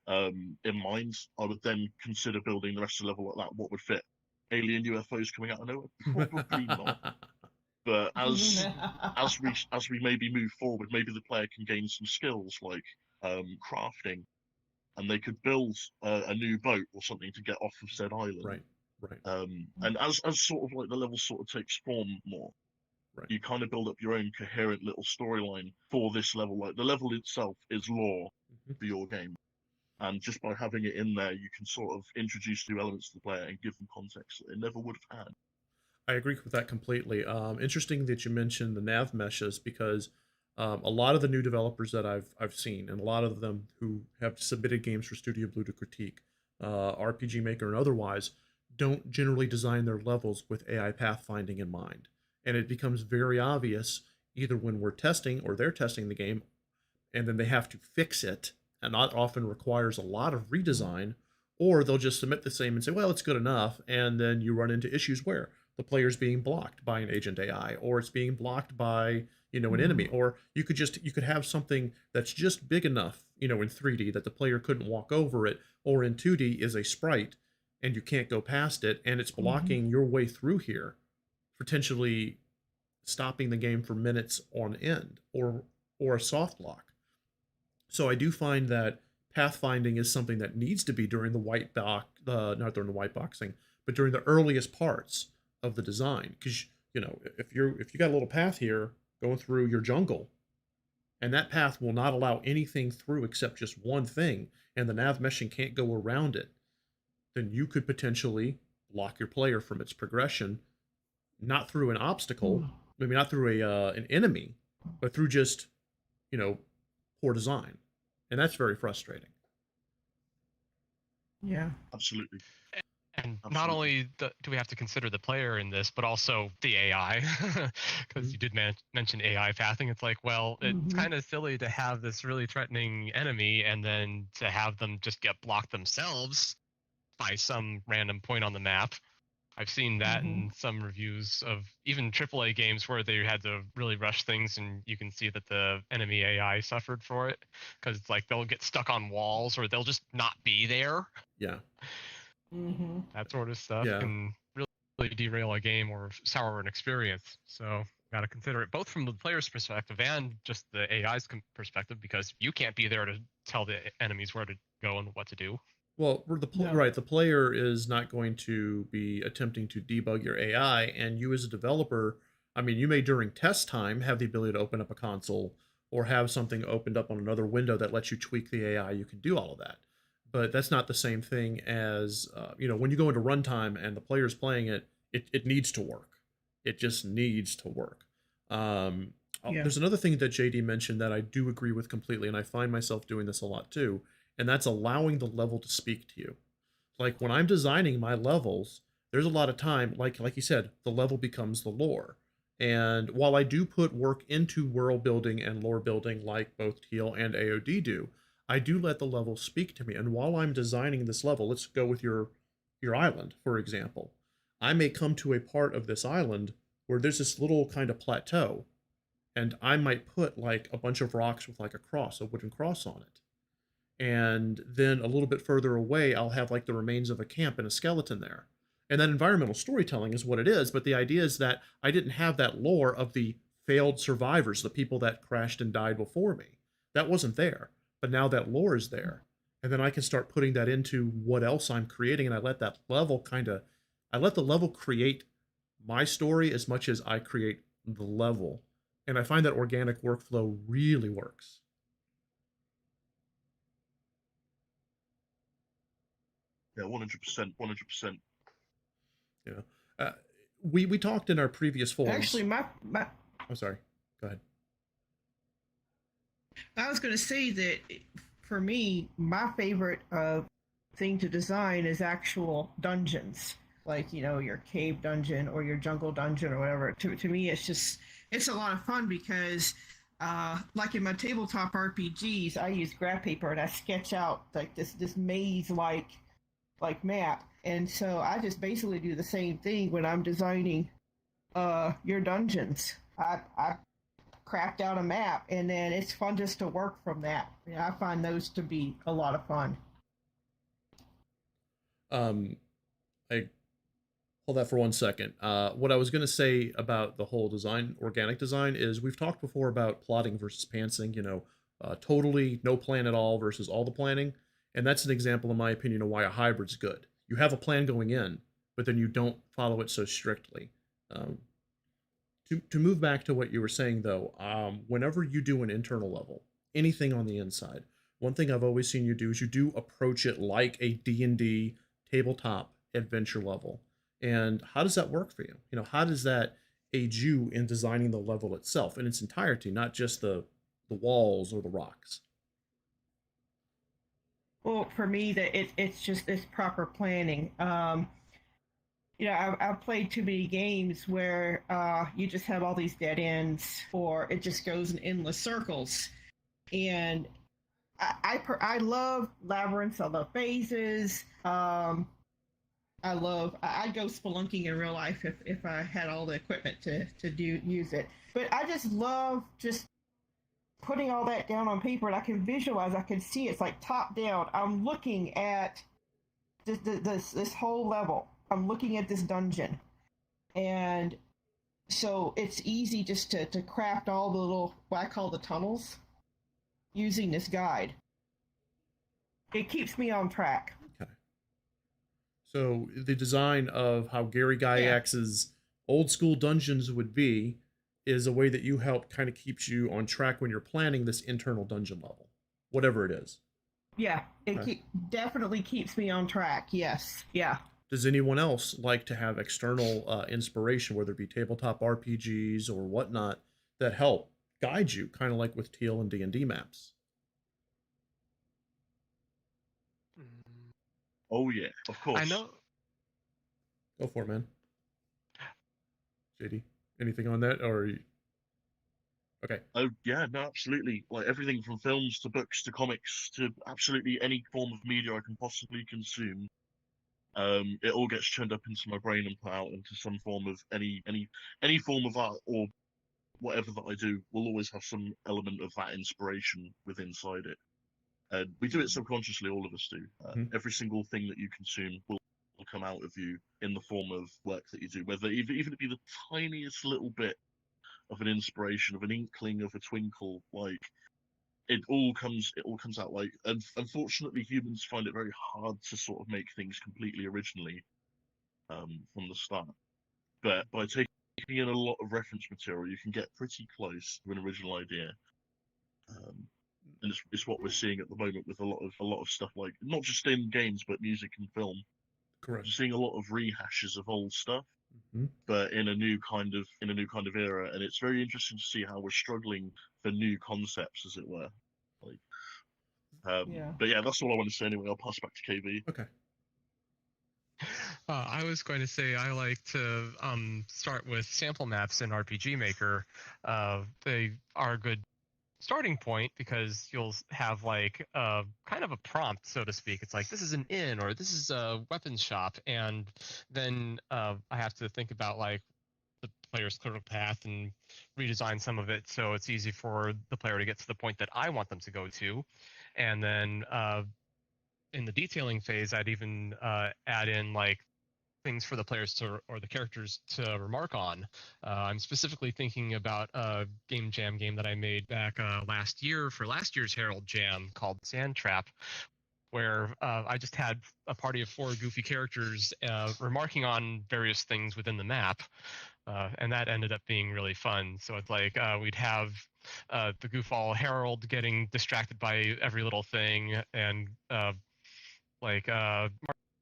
in mind, I would then consider building the rest of the level like that. What would fit? Alien UFOs coming out of nowhere? Probably not. But as we maybe move forward, maybe the player can gain some skills like crafting, and they could build a new boat or something to get off of said island. Right. Right. And as sort of like the level sort of takes form more, Right. you kind of build up your own coherent little storyline for this level. Like the level itself is lore for your game. And just by having it in there, you can sort of introduce new elements to the player and give them context that they never would have had. I agree with that completely. Interesting that you mentioned the nav meshes because a lot of the new developers that I've seen, and a lot of them who have submitted games for Studio Blue to critique, RPG Maker and otherwise, don't generally design their levels with AI pathfinding in mind. And it becomes very obvious either when we're testing or they're testing the game, and then they have to fix it, and that often requires a lot of redesign, or they'll just submit the same and say, well, it's good enough, and then you run into issues where the player's being blocked by an agent AI, or it's being blocked by, an enemy, or you could have something that's just big enough, in 3D that the player couldn't walk over it, or in 2D is a sprite and you can't go past it, and it's blocking your way through here, potentially stopping the game for minutes on end, or a soft lock. So I do find that pathfinding is something that needs to be during the not during the white boxing, but during the earliest parts of the design. Because if you got a little path here going through your jungle, and that path will not allow anything through except just one thing, and the nav meshing can't go around it, then you could potentially block your player from its progression, not through an obstacle, maybe not through an enemy, but through just poor design, and that's very frustrating. Yeah, absolutely. And not only do we have to consider the player in this, but also the AI, because you did mention AI pathing. It's like, well, it's kind of silly to have this really threatening enemy and then to have them just get blocked themselves by some random point on the map. I've seen that in some reviews of even AAA games where they had to really rush things, and you can see that the enemy AI suffered for it because it's like they'll get stuck on walls or they'll just not be there. Yeah. That sort of stuff can really derail a game or sour an experience. So got to consider it both from the player's perspective and just the AI's perspective, because you can't be there to tell the enemies where to go and what to do. Well, the player is not going to be attempting to debug your AI, and you as a developer, I mean, you may during test time have the ability to open up a console or have something opened up on another window that lets you tweak the AI. You can do all of that, but that's not the same thing as when you go into runtime and the player's playing it. It needs to work. It just needs to work. There's another thing that JD mentioned that I do agree with completely, and I find myself doing this a lot too. And that's allowing the level to speak to you. Like when I'm designing my levels, there's a lot of time, like you said, the level becomes the lore. And while I do put work into world building and lore building like both Teal and AOD do, I do let the level speak to me. And while I'm designing this level, let's go with your island, for example. I may come to a part of this island where there's this little kind of plateau. and I might put like a bunch of rocks with like a cross, a wooden cross on it. And then a little bit further away, I'll have like the remains of a camp and a skeleton there. And that environmental storytelling is what it is. But the idea is that I didn't have that lore of the failed survivors, the people that crashed and died before me. That wasn't there. But now that lore is there. And then I can start putting that into what else I'm creating. And I let that level I let the level create my story as much as I create the level. And I find that organic workflow really works. Yeah, 100%, 100%. Yeah. We talked in our previous forums. Actually, I'm sorry. Go ahead. I was going to say that for me, my favorite thing to design is actual dungeons, like your cave dungeon or your jungle dungeon or whatever. To me, it's a lot of fun because, like in my tabletop RPGs, I use graph paper and I sketch out like this maze like map, and so I just basically do the same thing when I'm designing your dungeons. I craft out a map, and then it's fun just to work from that. I find those to be a lot of fun. I hold that for 1 second. What I was going to say about the whole design, organic design, is we've talked before about plotting versus pantsing. Totally no plan at all versus all the planning, and that's an example, in my opinion, of why a hybrid's good. You have a plan going in, but then you don't follow it so strictly. To move back to what you were saying, though, whenever you do an internal level, anything on the inside, one thing I've always seen you do is you do approach it like a D&D tabletop adventure level. And how does that work for you? How does that aid you in designing the level itself in its entirety, not just the walls or the rocks? Well, for me, that it's proper planning. I've played too many games where you just have all these dead ends, or it just goes in endless circles. And I love labyrinths. I love phases. I'd go spelunking in real life if I had all the equipment to use it. But I just love just putting all that down on paper, and I can visualize, I can see it's like top down. I'm looking at this whole level. I'm looking at this dungeon, and so it's easy just to craft all the little, what I call the tunnels, using this guide. It keeps me on track. Okay. So the design of how Gary Gygax's old school dungeons would be is a way that you help kind of keeps you on track when you're planning this internal dungeon level, whatever it is. Yeah, it definitely keeps me on track. Yes. Yeah. Does anyone else like to have external inspiration, whether it be tabletop RPGs or whatnot, that help guide you, kind of like with Teal and D&D maps? Oh yeah, of course. I know. Go for it, man. JD, anything on that, or okay? Oh yeah, no, absolutely. Like everything from films to books to comics to absolutely any form of media I can possibly consume. It all gets churned up into my brain and put out into some form of any form of art or whatever that I do will always have some element of that inspiration with inside it. And we do it subconsciously, all of us do. Every single thing that you consume will come out of you in the form of work that you do, whether even it be the tiniest little bit of an inspiration, of an inkling, of a twinkle. Like it all comes out. Like, and unfortunately, humans find it very hard to sort of make things completely originally from the start. But by taking in a lot of reference material, you can get pretty close to an original idea. And it's what we're seeing at the moment with a lot of stuff, like not just in games but music and film. Correct. We're seeing a lot of rehashes of old stuff, Mm-hmm. but in a new kind of era, and it's very interesting to see how we're struggling for new concepts, as it were. Like, but yeah, that's all I want to say anyway. I'll pass back to KB. Okay. I was going to say I like to start with sample maps in RPG Maker. They are a good starting point because you'll have like kind of a prompt, so to speak. It's like, this is an inn or this is a weapons shop, and then I have to think about like the player's critical path and redesign some of it so it's easy for the player to get to the point that I want them to go to. And then in the detailing phase, I'd even add in like things for the players to or the characters to remark on. I'm specifically thinking about a game jam game that I made back last year for last year's Herald Jam called Sand Trap, where I just had a party of 4 goofy characters remarking on various things within the map. And that ended up being really fun. So it's like we'd have the goofball Herald getting distracted by every little thing, and like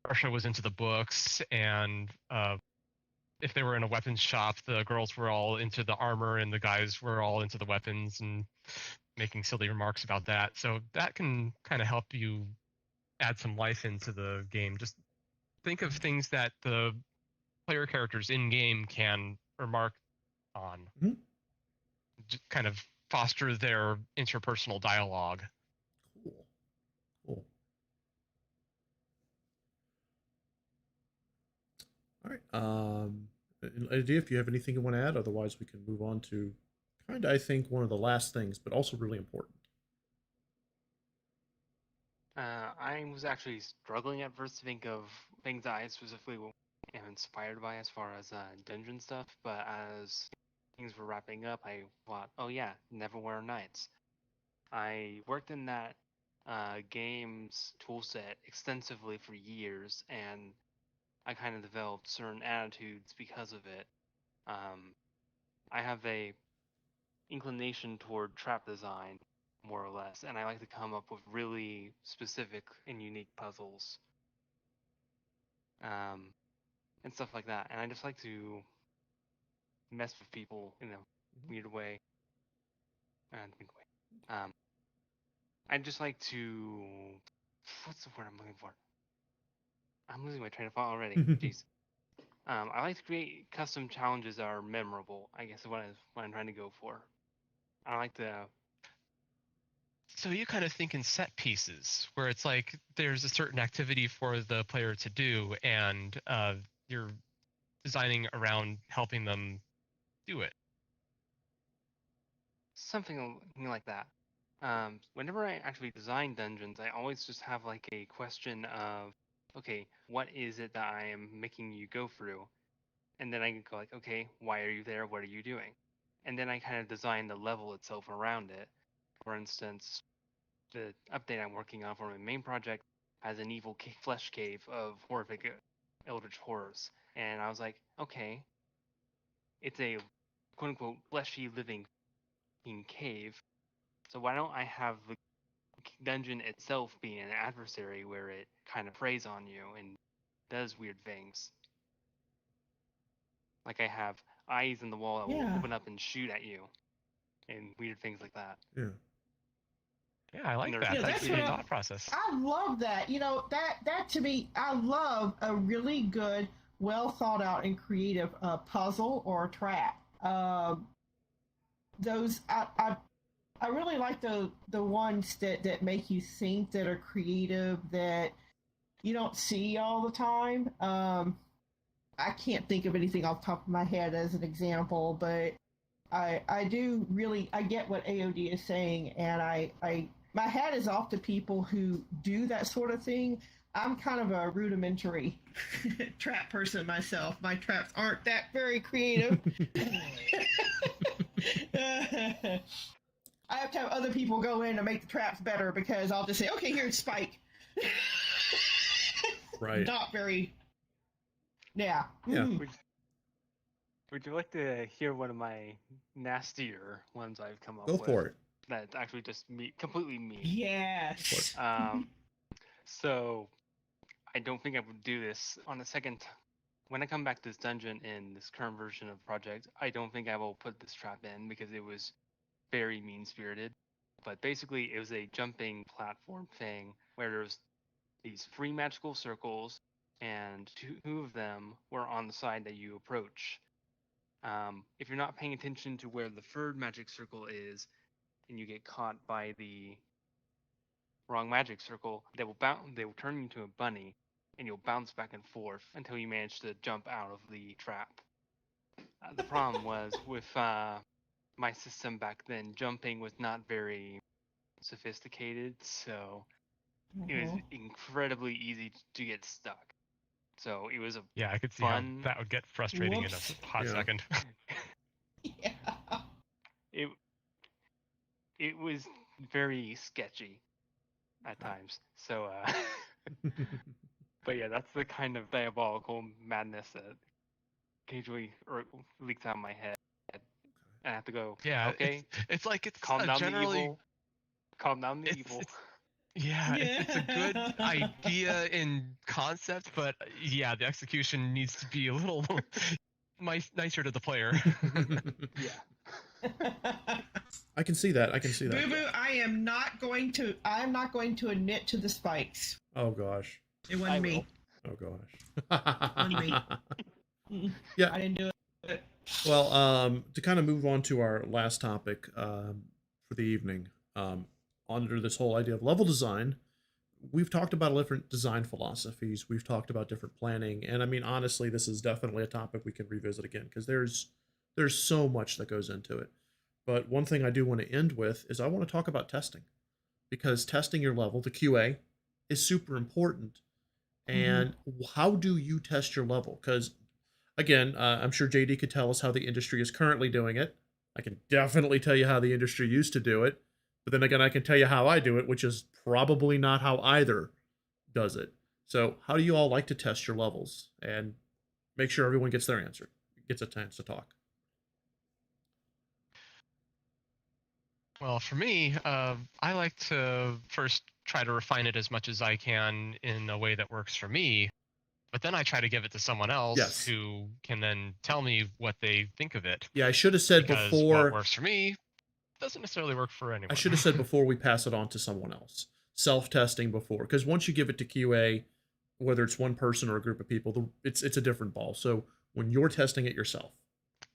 Marsha was into the books, and if they were in a weapons shop, the girls were all into the armor and the guys were all into the weapons and making silly remarks about that. So that can kind of help you add some life into the game. Just think of things that the player characters in game can remark on. Mhm. Just kind of foster their interpersonal dialogue. Cool. Cool. All right. Idea if you have anything you want to add, otherwise we can move on to kind of, I think, one of the last things, but also really important. I was actually struggling at first to think of things that I specifically am inspired by as far as dungeon stuff, but as things were wrapping up, I thought, oh yeah, Neverwhere Nights. I worked in that game's toolset extensively for years, and I kind of developed certain attitudes because of it. I have a inclination toward trap design, more or less, and I like to come up with really specific and unique puzzles, and stuff like that. And I just like to mess with people in a weird way, and think way. I just like to. What's the word I'm looking for? I'm losing my train of thought already. Jeez. I like to create custom challenges that are memorable. I guess is what I'm trying to go for. I like to. So you kind of think in set pieces, where it's like there's a certain activity for the player to do, and you're designing around helping them do it. Something like that. Whenever I actually design dungeons, I always just have like a question of, okay, what is it that I am making you go through? And then I can go like, okay, why are you there? What are you doing? And then I kind of design the level itself around it. For instance, the update I'm working on for my main project has an evil flesh cave of horrific eldritch horrors. And I was like, okay, it's a quote unquote fleshy living cave. So why don't I have the dungeon itself be an adversary where it kind of preys on you and does weird things? Like I have eyes in the wall that will Yeah. open up and shoot at you, and weird things like that. Yeah. Yeah, I like No, that. Yeah, That's that's a what good I- thought process. I love that. That to me, I love a really good, well thought out and creative puzzle or trap. Those I really like the ones that make you think, that are creative, that you don't see all the time. I can't think of anything off the top of my head as an example, but I do really, I get what AOD is saying, and I my hat is off to people who do that sort of thing. I'm kind of a rudimentary trap person myself. My traps aren't that very creative. I have to have other people go in to make the traps better, because I'll just say, okay, here's Spike. Right. Not very. Yeah. Yeah. Mhm. Would you like to hear one of my nastier ones I've come up Go with? for it. That's actually just me, completely me. Yes. So I don't think I would do this on the second. When I come back to this dungeon in this current version of the project, I don't think I will put this trap in because it was very mean-spirited. But basically, it was a jumping platform thing where there's these three magical circles, and two of them were on the side that you approach. If you're not paying attention to where the third magic circle is, and you get caught by the wrong magic circle, they will turn you into a bunny, and you'll bounce back and forth until you manage to jump out of the trap. The problem was with my system back then, jumping was not very sophisticated, so it was Mhm. incredibly easy to get stuck. So it was a Yeah, I could see how fun. that would get frustrating in a Whoops. hot Yeah. second. Yeah. It it was very sketchy at Okay. times. So, but yeah, that's the kind of diabolical madness that occasionally leaks out of my head. And I have to go, Yeah, okay, it's like it's calm down the generally evil, calm down the it's evil. it's yeah, it's a good idea in concept, but yeah, the execution needs to be a little nicer to the player. Yeah. I can see that. I can see Boo that. Boo, I'm not going to admit to the spikes. Oh gosh. It wasn't me. Oh gosh. Only me. Yeah. I didn't do it. Well, to kind of move on to our last topic for the evening, under this whole idea of level design, we've talked about different design philosophies. We've talked about different planning, and I mean, honestly, this is definitely a topic we can revisit again because there's so much that goes into it. But one thing I do want to end with is I want to talk about testing because testing your level, the QA, is super important. And how do you test your level? Because again, I'm sure JD could tell us how the industry is currently doing it. I can definitely tell you how the industry used to do it. But then again, I can tell you how I do it, which is probably not how either does it. So, how do you all like to test your levels and make sure everyone gets their answer, gets a chance to talk? Well, for me, I like to first try to refine it as much as I can in a way that works for me, but then I try to give it to someone else Yes. who can then tell me what they think of it. Yeah, I should have said Because what before. works for me doesn't necessarily work for I anyone. should have said before we pass it on to someone else. Self-testing before, because once you give it to QA, whether it's one person or a group of people, it's a different ball. So when you're testing it yourself,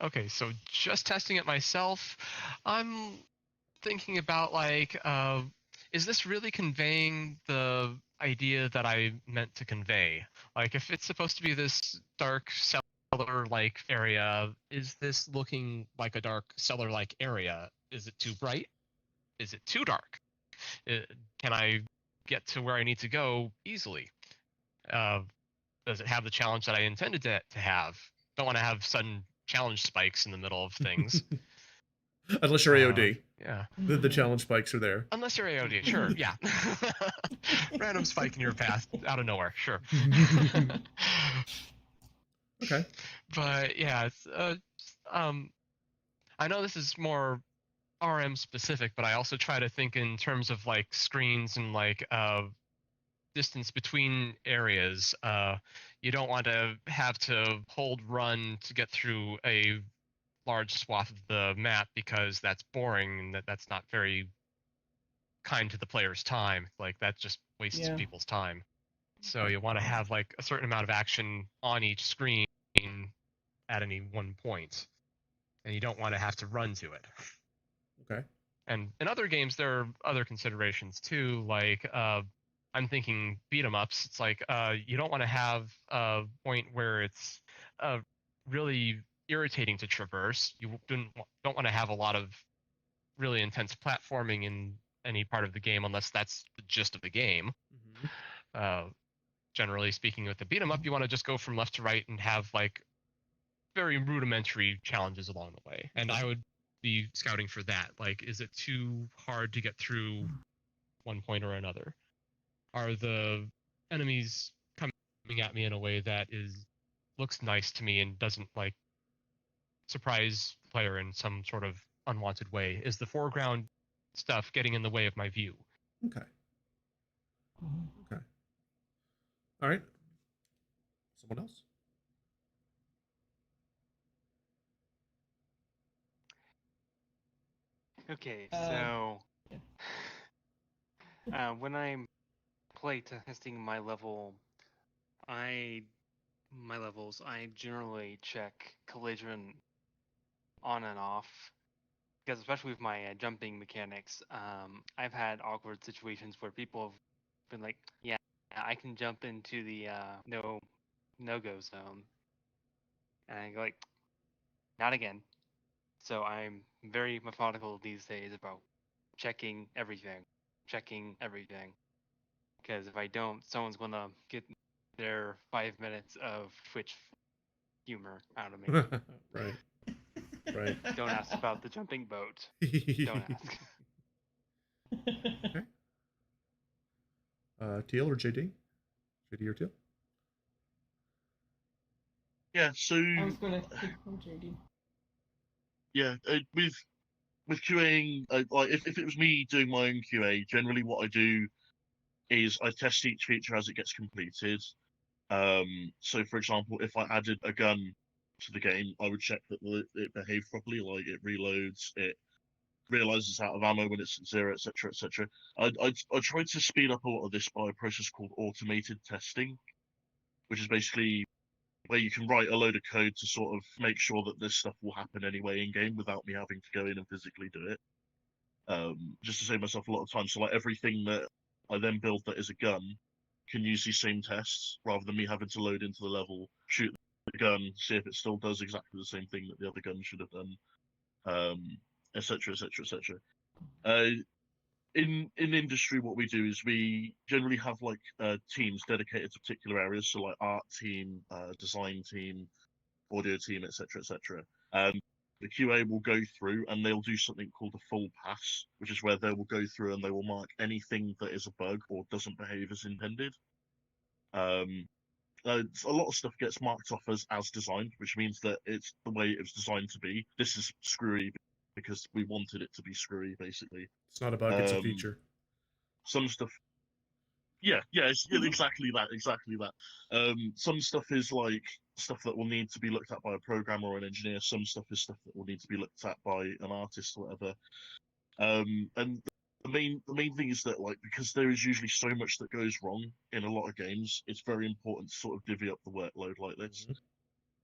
Okay, so just testing it myself, I'm thinking about like, is this really conveying the idea that I meant to convey? Like, if it's supposed to be this dark cellar-like area, is this looking like a dark cellar-like area? Is it too bright? Is it too dark? Uh, Can I get to where I need to go easily? Uh, does it have the challenge that I intended to have? Don't want to have sudden challenge spikes in the middle of things. unless you're AOD, Yeah. the challenge spikes are there. Unless you're AOD, sure, yeah. Random spike in your path out of nowhere, sure. Okay. But yeah, it's, I know this is more RM specific, but I also try to think in terms of like screens and like distance between areas. You don't want to have to hold run to get through a large swath of the map because that's boring and that's not very kind to the player's time. Like that just wastes Yeah. people's time. So you want to have like a certain amount of action on each screen at any one point, and you don't want to have to run to it. Okay. And in other games, there are other considerations too. Like I'm thinking beat 'em ups. It's like you don't want to have a point where it's really irritating to traverse. You don't want to have a lot of really intense platforming in any part of the game unless that's the gist of the game. Mm-hmm. Generally speaking, with the beat 'em up, you want to just go from left to right and have like very rudimentary challenges along the way. And I would be scouting for that. Like, is it too hard to get through one point or another? Are the enemies coming at me in a way that looks nice to me and doesn't like surprise the player in some sort of unwanted way? Is the foreground stuff getting in the way of my view? Okay. Okay. All right. Someone else? Okay, Uh, so yeah. when I'm play testing my levels, I generally check collision on and off because especially with my jumping mechanics, I've had awkward situations where people have been like, "Yeah, I can jump into the no go zone," and I go like, not again. So I'm very methodical these days about checking everything, because if I don't, someone's gonna get their 5 minutes of Twitch humor out of me. Right. Right. Don't ask about the jumping boat. Don't ask. Okay. Teal or JD? JD or Teal? Yeah, so I was gonna pick from JD. yeah, with QAing, like if it was me doing my own QA, generally what I do is I test each feature as it gets completed. So for example, if I added a gun to the game, I would check that it behaves properly, like it reloads, it realizes it's out of ammo when it's at zero, etc., etc. I tried to speed up a lot of this by a process called automated testing, which is basically where you can write a load of code to sort of make sure that this stuff will happen anyway in game without me having to go in and physically do it. Just to save myself a lot of time. So like everything that I then build that is a gun can use these same tests rather than me having to load into the level, shoot the gun, see if it still does exactly the same thing that the other gun should have done, etc., etc., etc. In industry, what we do is we generally have like teams dedicated to particular areas, so like art team, design team, audio team, etc., etc. The QA will go through and they'll do something called a full pass, which is where they will go through and they will mark anything that is a bug or doesn't behave as intended. A lot of stuff gets marked off as designed, which means that it's the way it was designed to be. This is screwy because we wanted it to be screwy, basically. It's not a bug, it's a feature. Some stuff, yeah, exactly that. Some stuff is like stuff that will need to be looked at by a programmer or an engineer. Some stuff is stuff that will need to be looked at by an artist or whatever. And the main thing is that like because there is usually so much that goes wrong in a lot of games, it's very important to sort of divvy up the workload like this.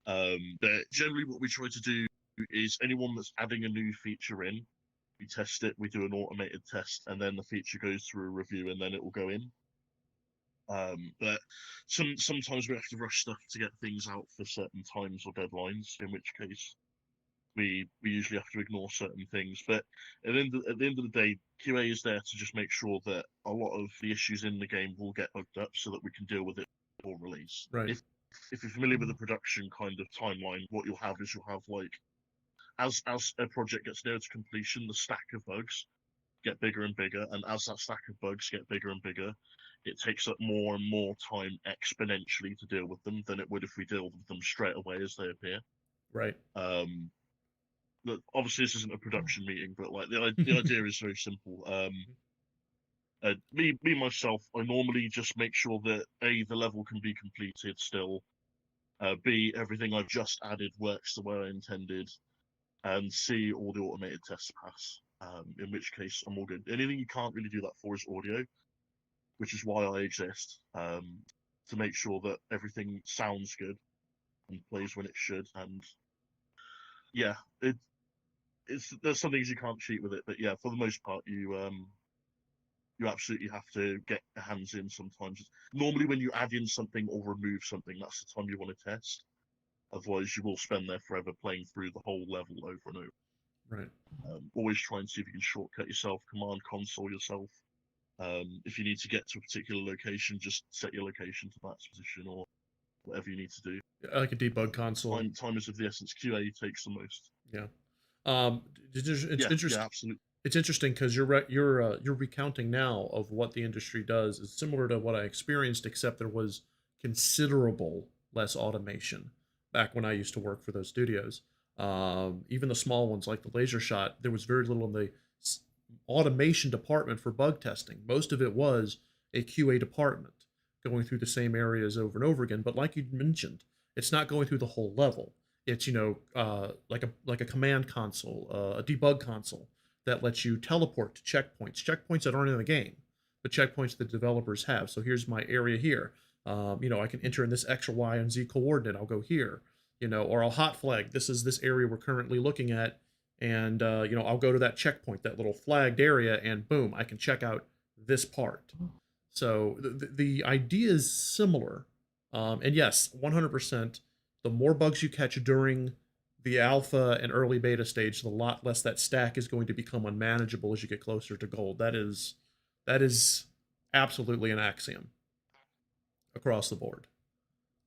But generally, what we try to do is anyone that's adding a new feature in, we test it, we do an automated test, and then the feature goes through a review, and then it will go in. But sometimes we have to rush stuff to get things out for certain times or deadlines, in which case we usually have to ignore certain things. But at the end of the day, QA is there to just make sure that a lot of the issues in the game will get bugged up so that we can deal with it before release. Right. If you're familiar with the production kind of timeline, what you'll have is like as a project gets near to completion, the stack of bugs get bigger and bigger, and as that stack of bugs get bigger and bigger, it takes up more and more time exponentially to deal with them than it would if we deal with them straight away as they appear. Right. Obviously this isn't a production meeting, but like the idea is very simple. Me myself, I normally just make sure that A, the level can be completed still, B, everything I've just added works the way I intended, and C, all the automated tests pass. In which case I'm all good. Anything you can't really do that for is audio, which is why I exist, to make sure that everything sounds good and plays when it should. And yeah, there's some things you can't cheat with it, but yeah, for the most part, you absolutely have to get your hands in sometimes. Normally, when you add in something or remove something, that's the time you want to test. Otherwise, you will spend there forever playing through the whole level over and over. Right. Always try and see if you can shortcut yourself, command console yourself. If you need to get to a particular location, just set your location to that position or whatever you need to do. Like a debug console. Time is of the essence. QA takes the most. Yeah. It's interesting. Yeah, absolutely. It's interesting because you're recounting now of what the industry does is similar to what I experienced, except there was considerable less automation back when I used to work for those studios. Even the small ones like the laser shot, there was very little in the automation department for bug testing. Most of it was a QA department going through the same areas over and over again. But like you mentioned, it's not going through the whole level. It's like a command console, a debug console that lets you teleport to checkpoints that aren't in the game, but checkpoints that developers have. So here's my area here. I can enter in this X or Y and Z coordinate. I'll go here, or I'll hot flag. This is this area we're currently looking at. And, I'll go to that checkpoint, that little flagged area, and boom, I can check out this part. So the idea is similar. And yes, 100%, the more bugs you catch during the alpha and early beta stage, the lot less that stack is going to become unmanageable as you get closer to gold. That is absolutely an axiom across the board.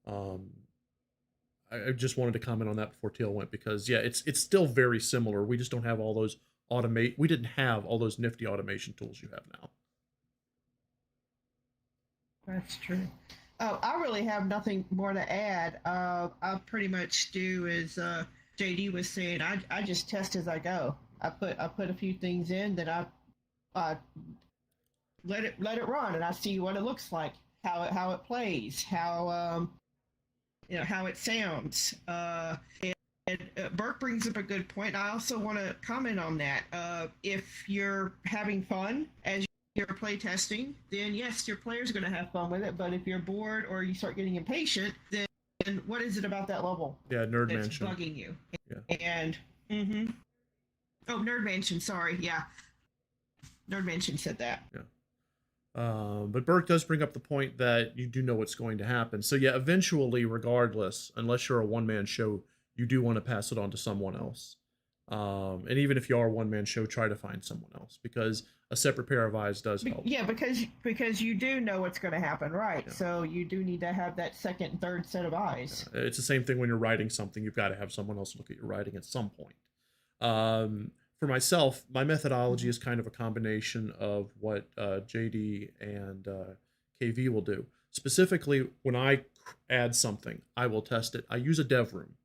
Um, I just wanted to comment on that before Teal went, because yeah, it's still very similar. We just don't have all those automate. We didn't have all those nifty automation tools you have now. That's true. Oh, I really have nothing more to add. I pretty much do as JD was saying. I just test as I go. I put a few things in that I uh, let it run, and I see what it looks like, how it plays, how it sounds. And Burke brings up a good point. I also want to comment on that. If you're having fun as you're play testing, then yes, your player's going to have fun with it. But if you're bored or you start getting impatient, then what is it about that level? Yeah, Nerd that's Mansion bugging you? Yeah. And oh, Nerd Mansion. Sorry, yeah, Nerd Mansion said that. Yeah. But Burke does bring up the point that you do know what's going to happen. So yeah, eventually, regardless, unless you're a one-man show, you do want to pass it on to someone else. And even if you are a one-man show, try to find someone else, because a separate pair of eyes does help. Yeah, because you do know what's going to happen, right? Yeah. So you do need to have that second and third set of eyes. Yeah. It's the same thing when you're writing something. You've got to have someone else look at your writing at some point. For myself, my methodology is kind of a combination of what JD and KV will do. Specifically, when I add something, I will test it. I use a dev room.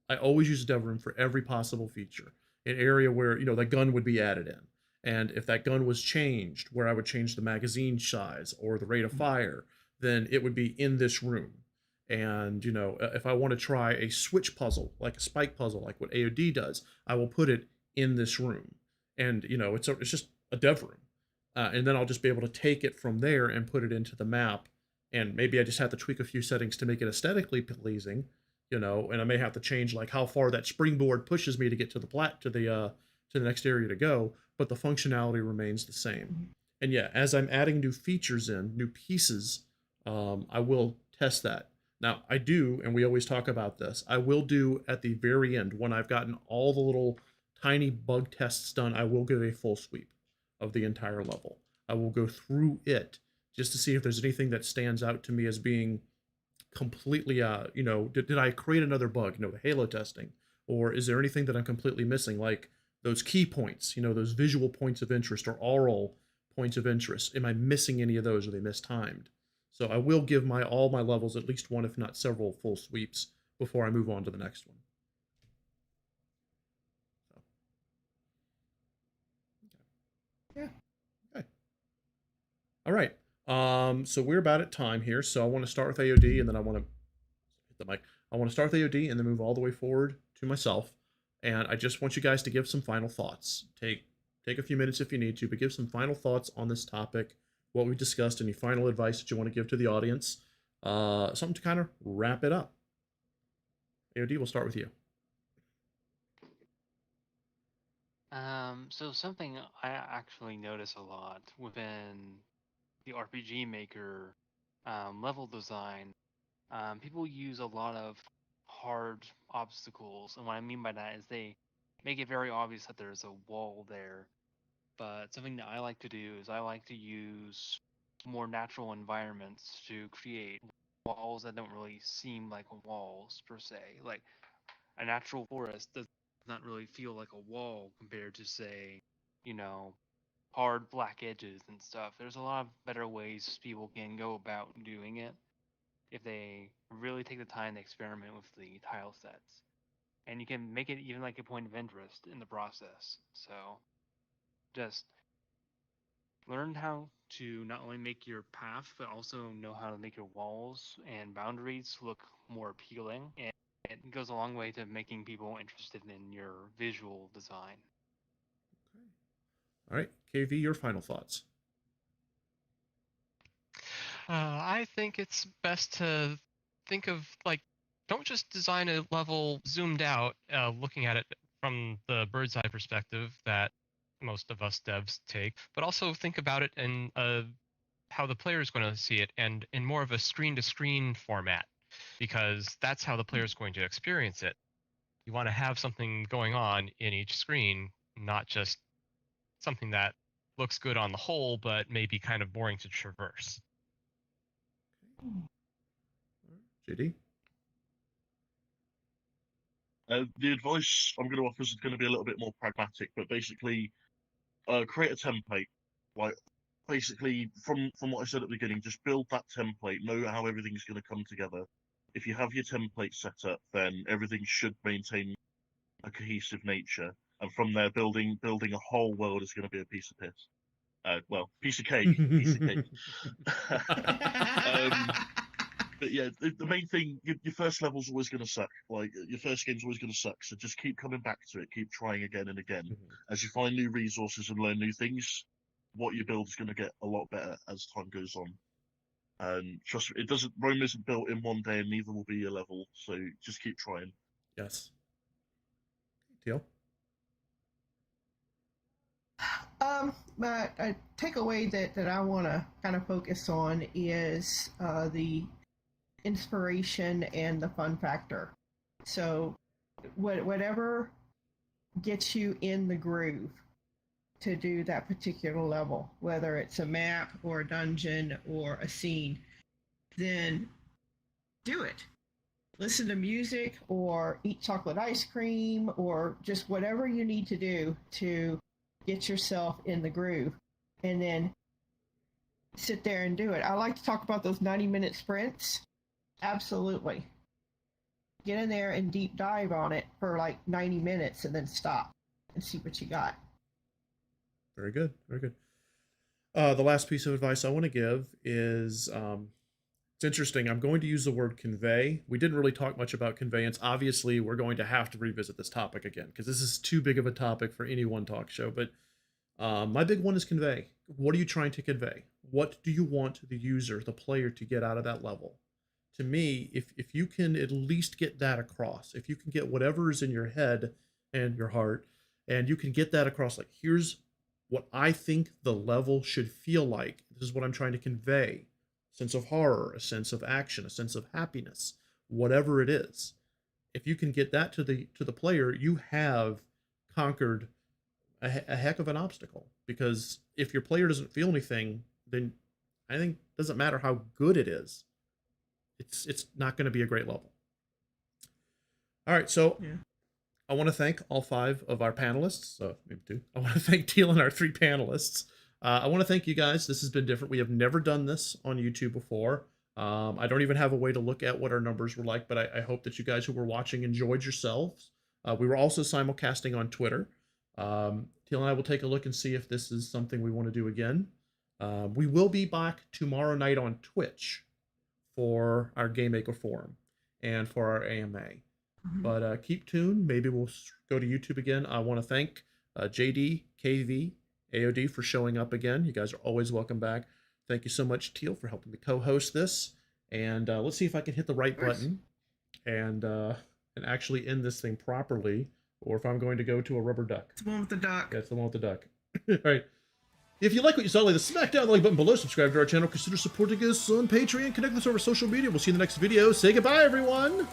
I always use a dev room for every possible feature. An area where, you know, the gun would be added in. And if that gun was changed, where I would change the magazine size or the rate of fire, then it would be in this room. And, you know, if I want to try a switch puzzle, like a spike puzzle, like what AOD does, I will put it in this room. And, you know, it's just a dev room. And then I'll just be able to take it from there and put it into the map. And maybe I just have to tweak a few settings to make it aesthetically pleasing, you know, and I may have to change like how far that springboard pushes me to get to the next area to go, but the functionality remains the same. And yeah, as I'm adding new features in, new pieces, I will test that. Now, I do, and we always talk about this, I will do at the very end, when I've gotten all the little tiny bug tests done, I will give a full sweep of the entire level. I will go through it just to see if there's anything that stands out to me as being completely, you know, did I create another bug, you know, the Halo testing? Or is there anything that I'm completely missing, like those key points, you know, those visual points of interest or oral points of interest? Am I missing any of those? Are they mistimed? So I will give all my levels at least one, if not several, full sweeps before I move on to the next one. So. Okay. Yeah. Okay. All right. So we're about at time here. So I want to start with AOD, and then I want to hit the mic. I want to start with AOD and then move all the way forward to myself. And I just want you guys to give some final thoughts. Take a few minutes if you need to, but give some final thoughts on this topic, what we discussed, any final advice that you want to give to the audience, something to kind of wrap it up. AOD, we'll start with you. So something I actually notice a lot within the RPG Maker level design, people use a lot of hard obstacles, and what I mean by that is they make it very obvious that there's a wall there. But something that I like to do is I like to use more natural environments to create walls that don't really seem like walls per se. Like a natural forest does not really feel like a wall compared to, say, you know, hard black edges and stuff. There's a lot of better ways people can go about doing it if they really take the time to experiment with the tile sets. And you can make it even like a point of interest in the process. So just learn how to not only make your path, but also know how to make your walls and boundaries look more appealing. And it goes a long way to making people interested in your visual design. Okay. All right, KV, your final thoughts. I think it's best to think of, like, don't just design a level zoomed out, looking at it from the bird's eye perspective that most of us devs take, but also think about it in how the player is going to see it, and in more of a screen-to-screen format, because that's how the player is going to experience it. You want to have something going on in each screen, not just something that looks good on the whole, but may be kind of boring to traverse. JD? The advice I'm going to offer is going to be a little bit more pragmatic, but basically, create a template. Like, basically, from what I said at the beginning, just build that template. Know how everything's going to come together. If you have your template set up, then everything should maintain a cohesive nature. And from there, building a whole world is going to be a piece of piss. Well, piece of cake. Piece of cake. But yeah, the main thing, your first level's always going to suck. Like, your first game's always going to suck. So just keep coming back to it. Keep trying again and again. As you find new resources and learn new things, what you build is going to get a lot better as time goes on. And trust me, Rome isn't built in one day, and neither will be your level. So just keep trying. Yes. Teal? My takeaway that I want to kind of focus on is the inspiration and the fun factor. So whatever gets you in the groove to do that particular level, whether it's a map or a dungeon or a scene, then do it. Listen to music or eat chocolate ice cream or just whatever you need to do to get yourself in the groove, and then sit there and do it. I like to talk about those 90-minute sprints. Absolutely. Get in there and deep dive on it for like 90 minutes and then stop and see what you got. Very good. Very good. The last piece of advice I want to give is, it's interesting. I'm going to use the word convey. We didn't really talk much about conveyance. Obviously, we're going to have to revisit this topic again because this is too big of a topic for any one talk show. But my big one is convey. What are you trying to convey? What do you want the user, the player, to get out of that level? To me, if you can at least get that across, if you can get whatever is in your head and your heart, and you can get that across, like, here's what I think the level should feel like. This is what I'm trying to convey. A sense of horror, a sense of action, a sense of happiness, whatever it is. If you can get that to the player, you have conquered a heck of an obstacle. Because if your player doesn't feel anything, then I think it doesn't matter how good it is. It's not going to be a great level. All right, so yeah. I want to thank all 5 of our panelists. Maybe 2. I want to thank Teal and our 3 panelists. I want to thank you guys. This has been different. We have never done this on YouTube before. I don't even have a way to look at what our numbers were like, but I hope that you guys who were watching enjoyed yourselves. We were also simulcasting on Twitter. Teal and I will take a look and see if this is something we want to do again. We will be back tomorrow night on Twitch for our Game Maker Forum and for our AMA. Mm-hmm. But keep tuned. Maybe we'll go to YouTube again. I want to thank JD, KV, AOD for showing up again. You guys are always welcome back. Thank you so much, Teal, for helping me co-host this. And let's see if I can hit the right button and actually end this thing properly, or if I'm going to go to a rubber duck. It's the one with the duck. Yeah, it's the one with the duck. All right. If you like what you saw, leave a smack down the like button below, subscribe to our channel, consider supporting us on Patreon, connect with us over social media. We'll see you in the next video. Say goodbye, everyone.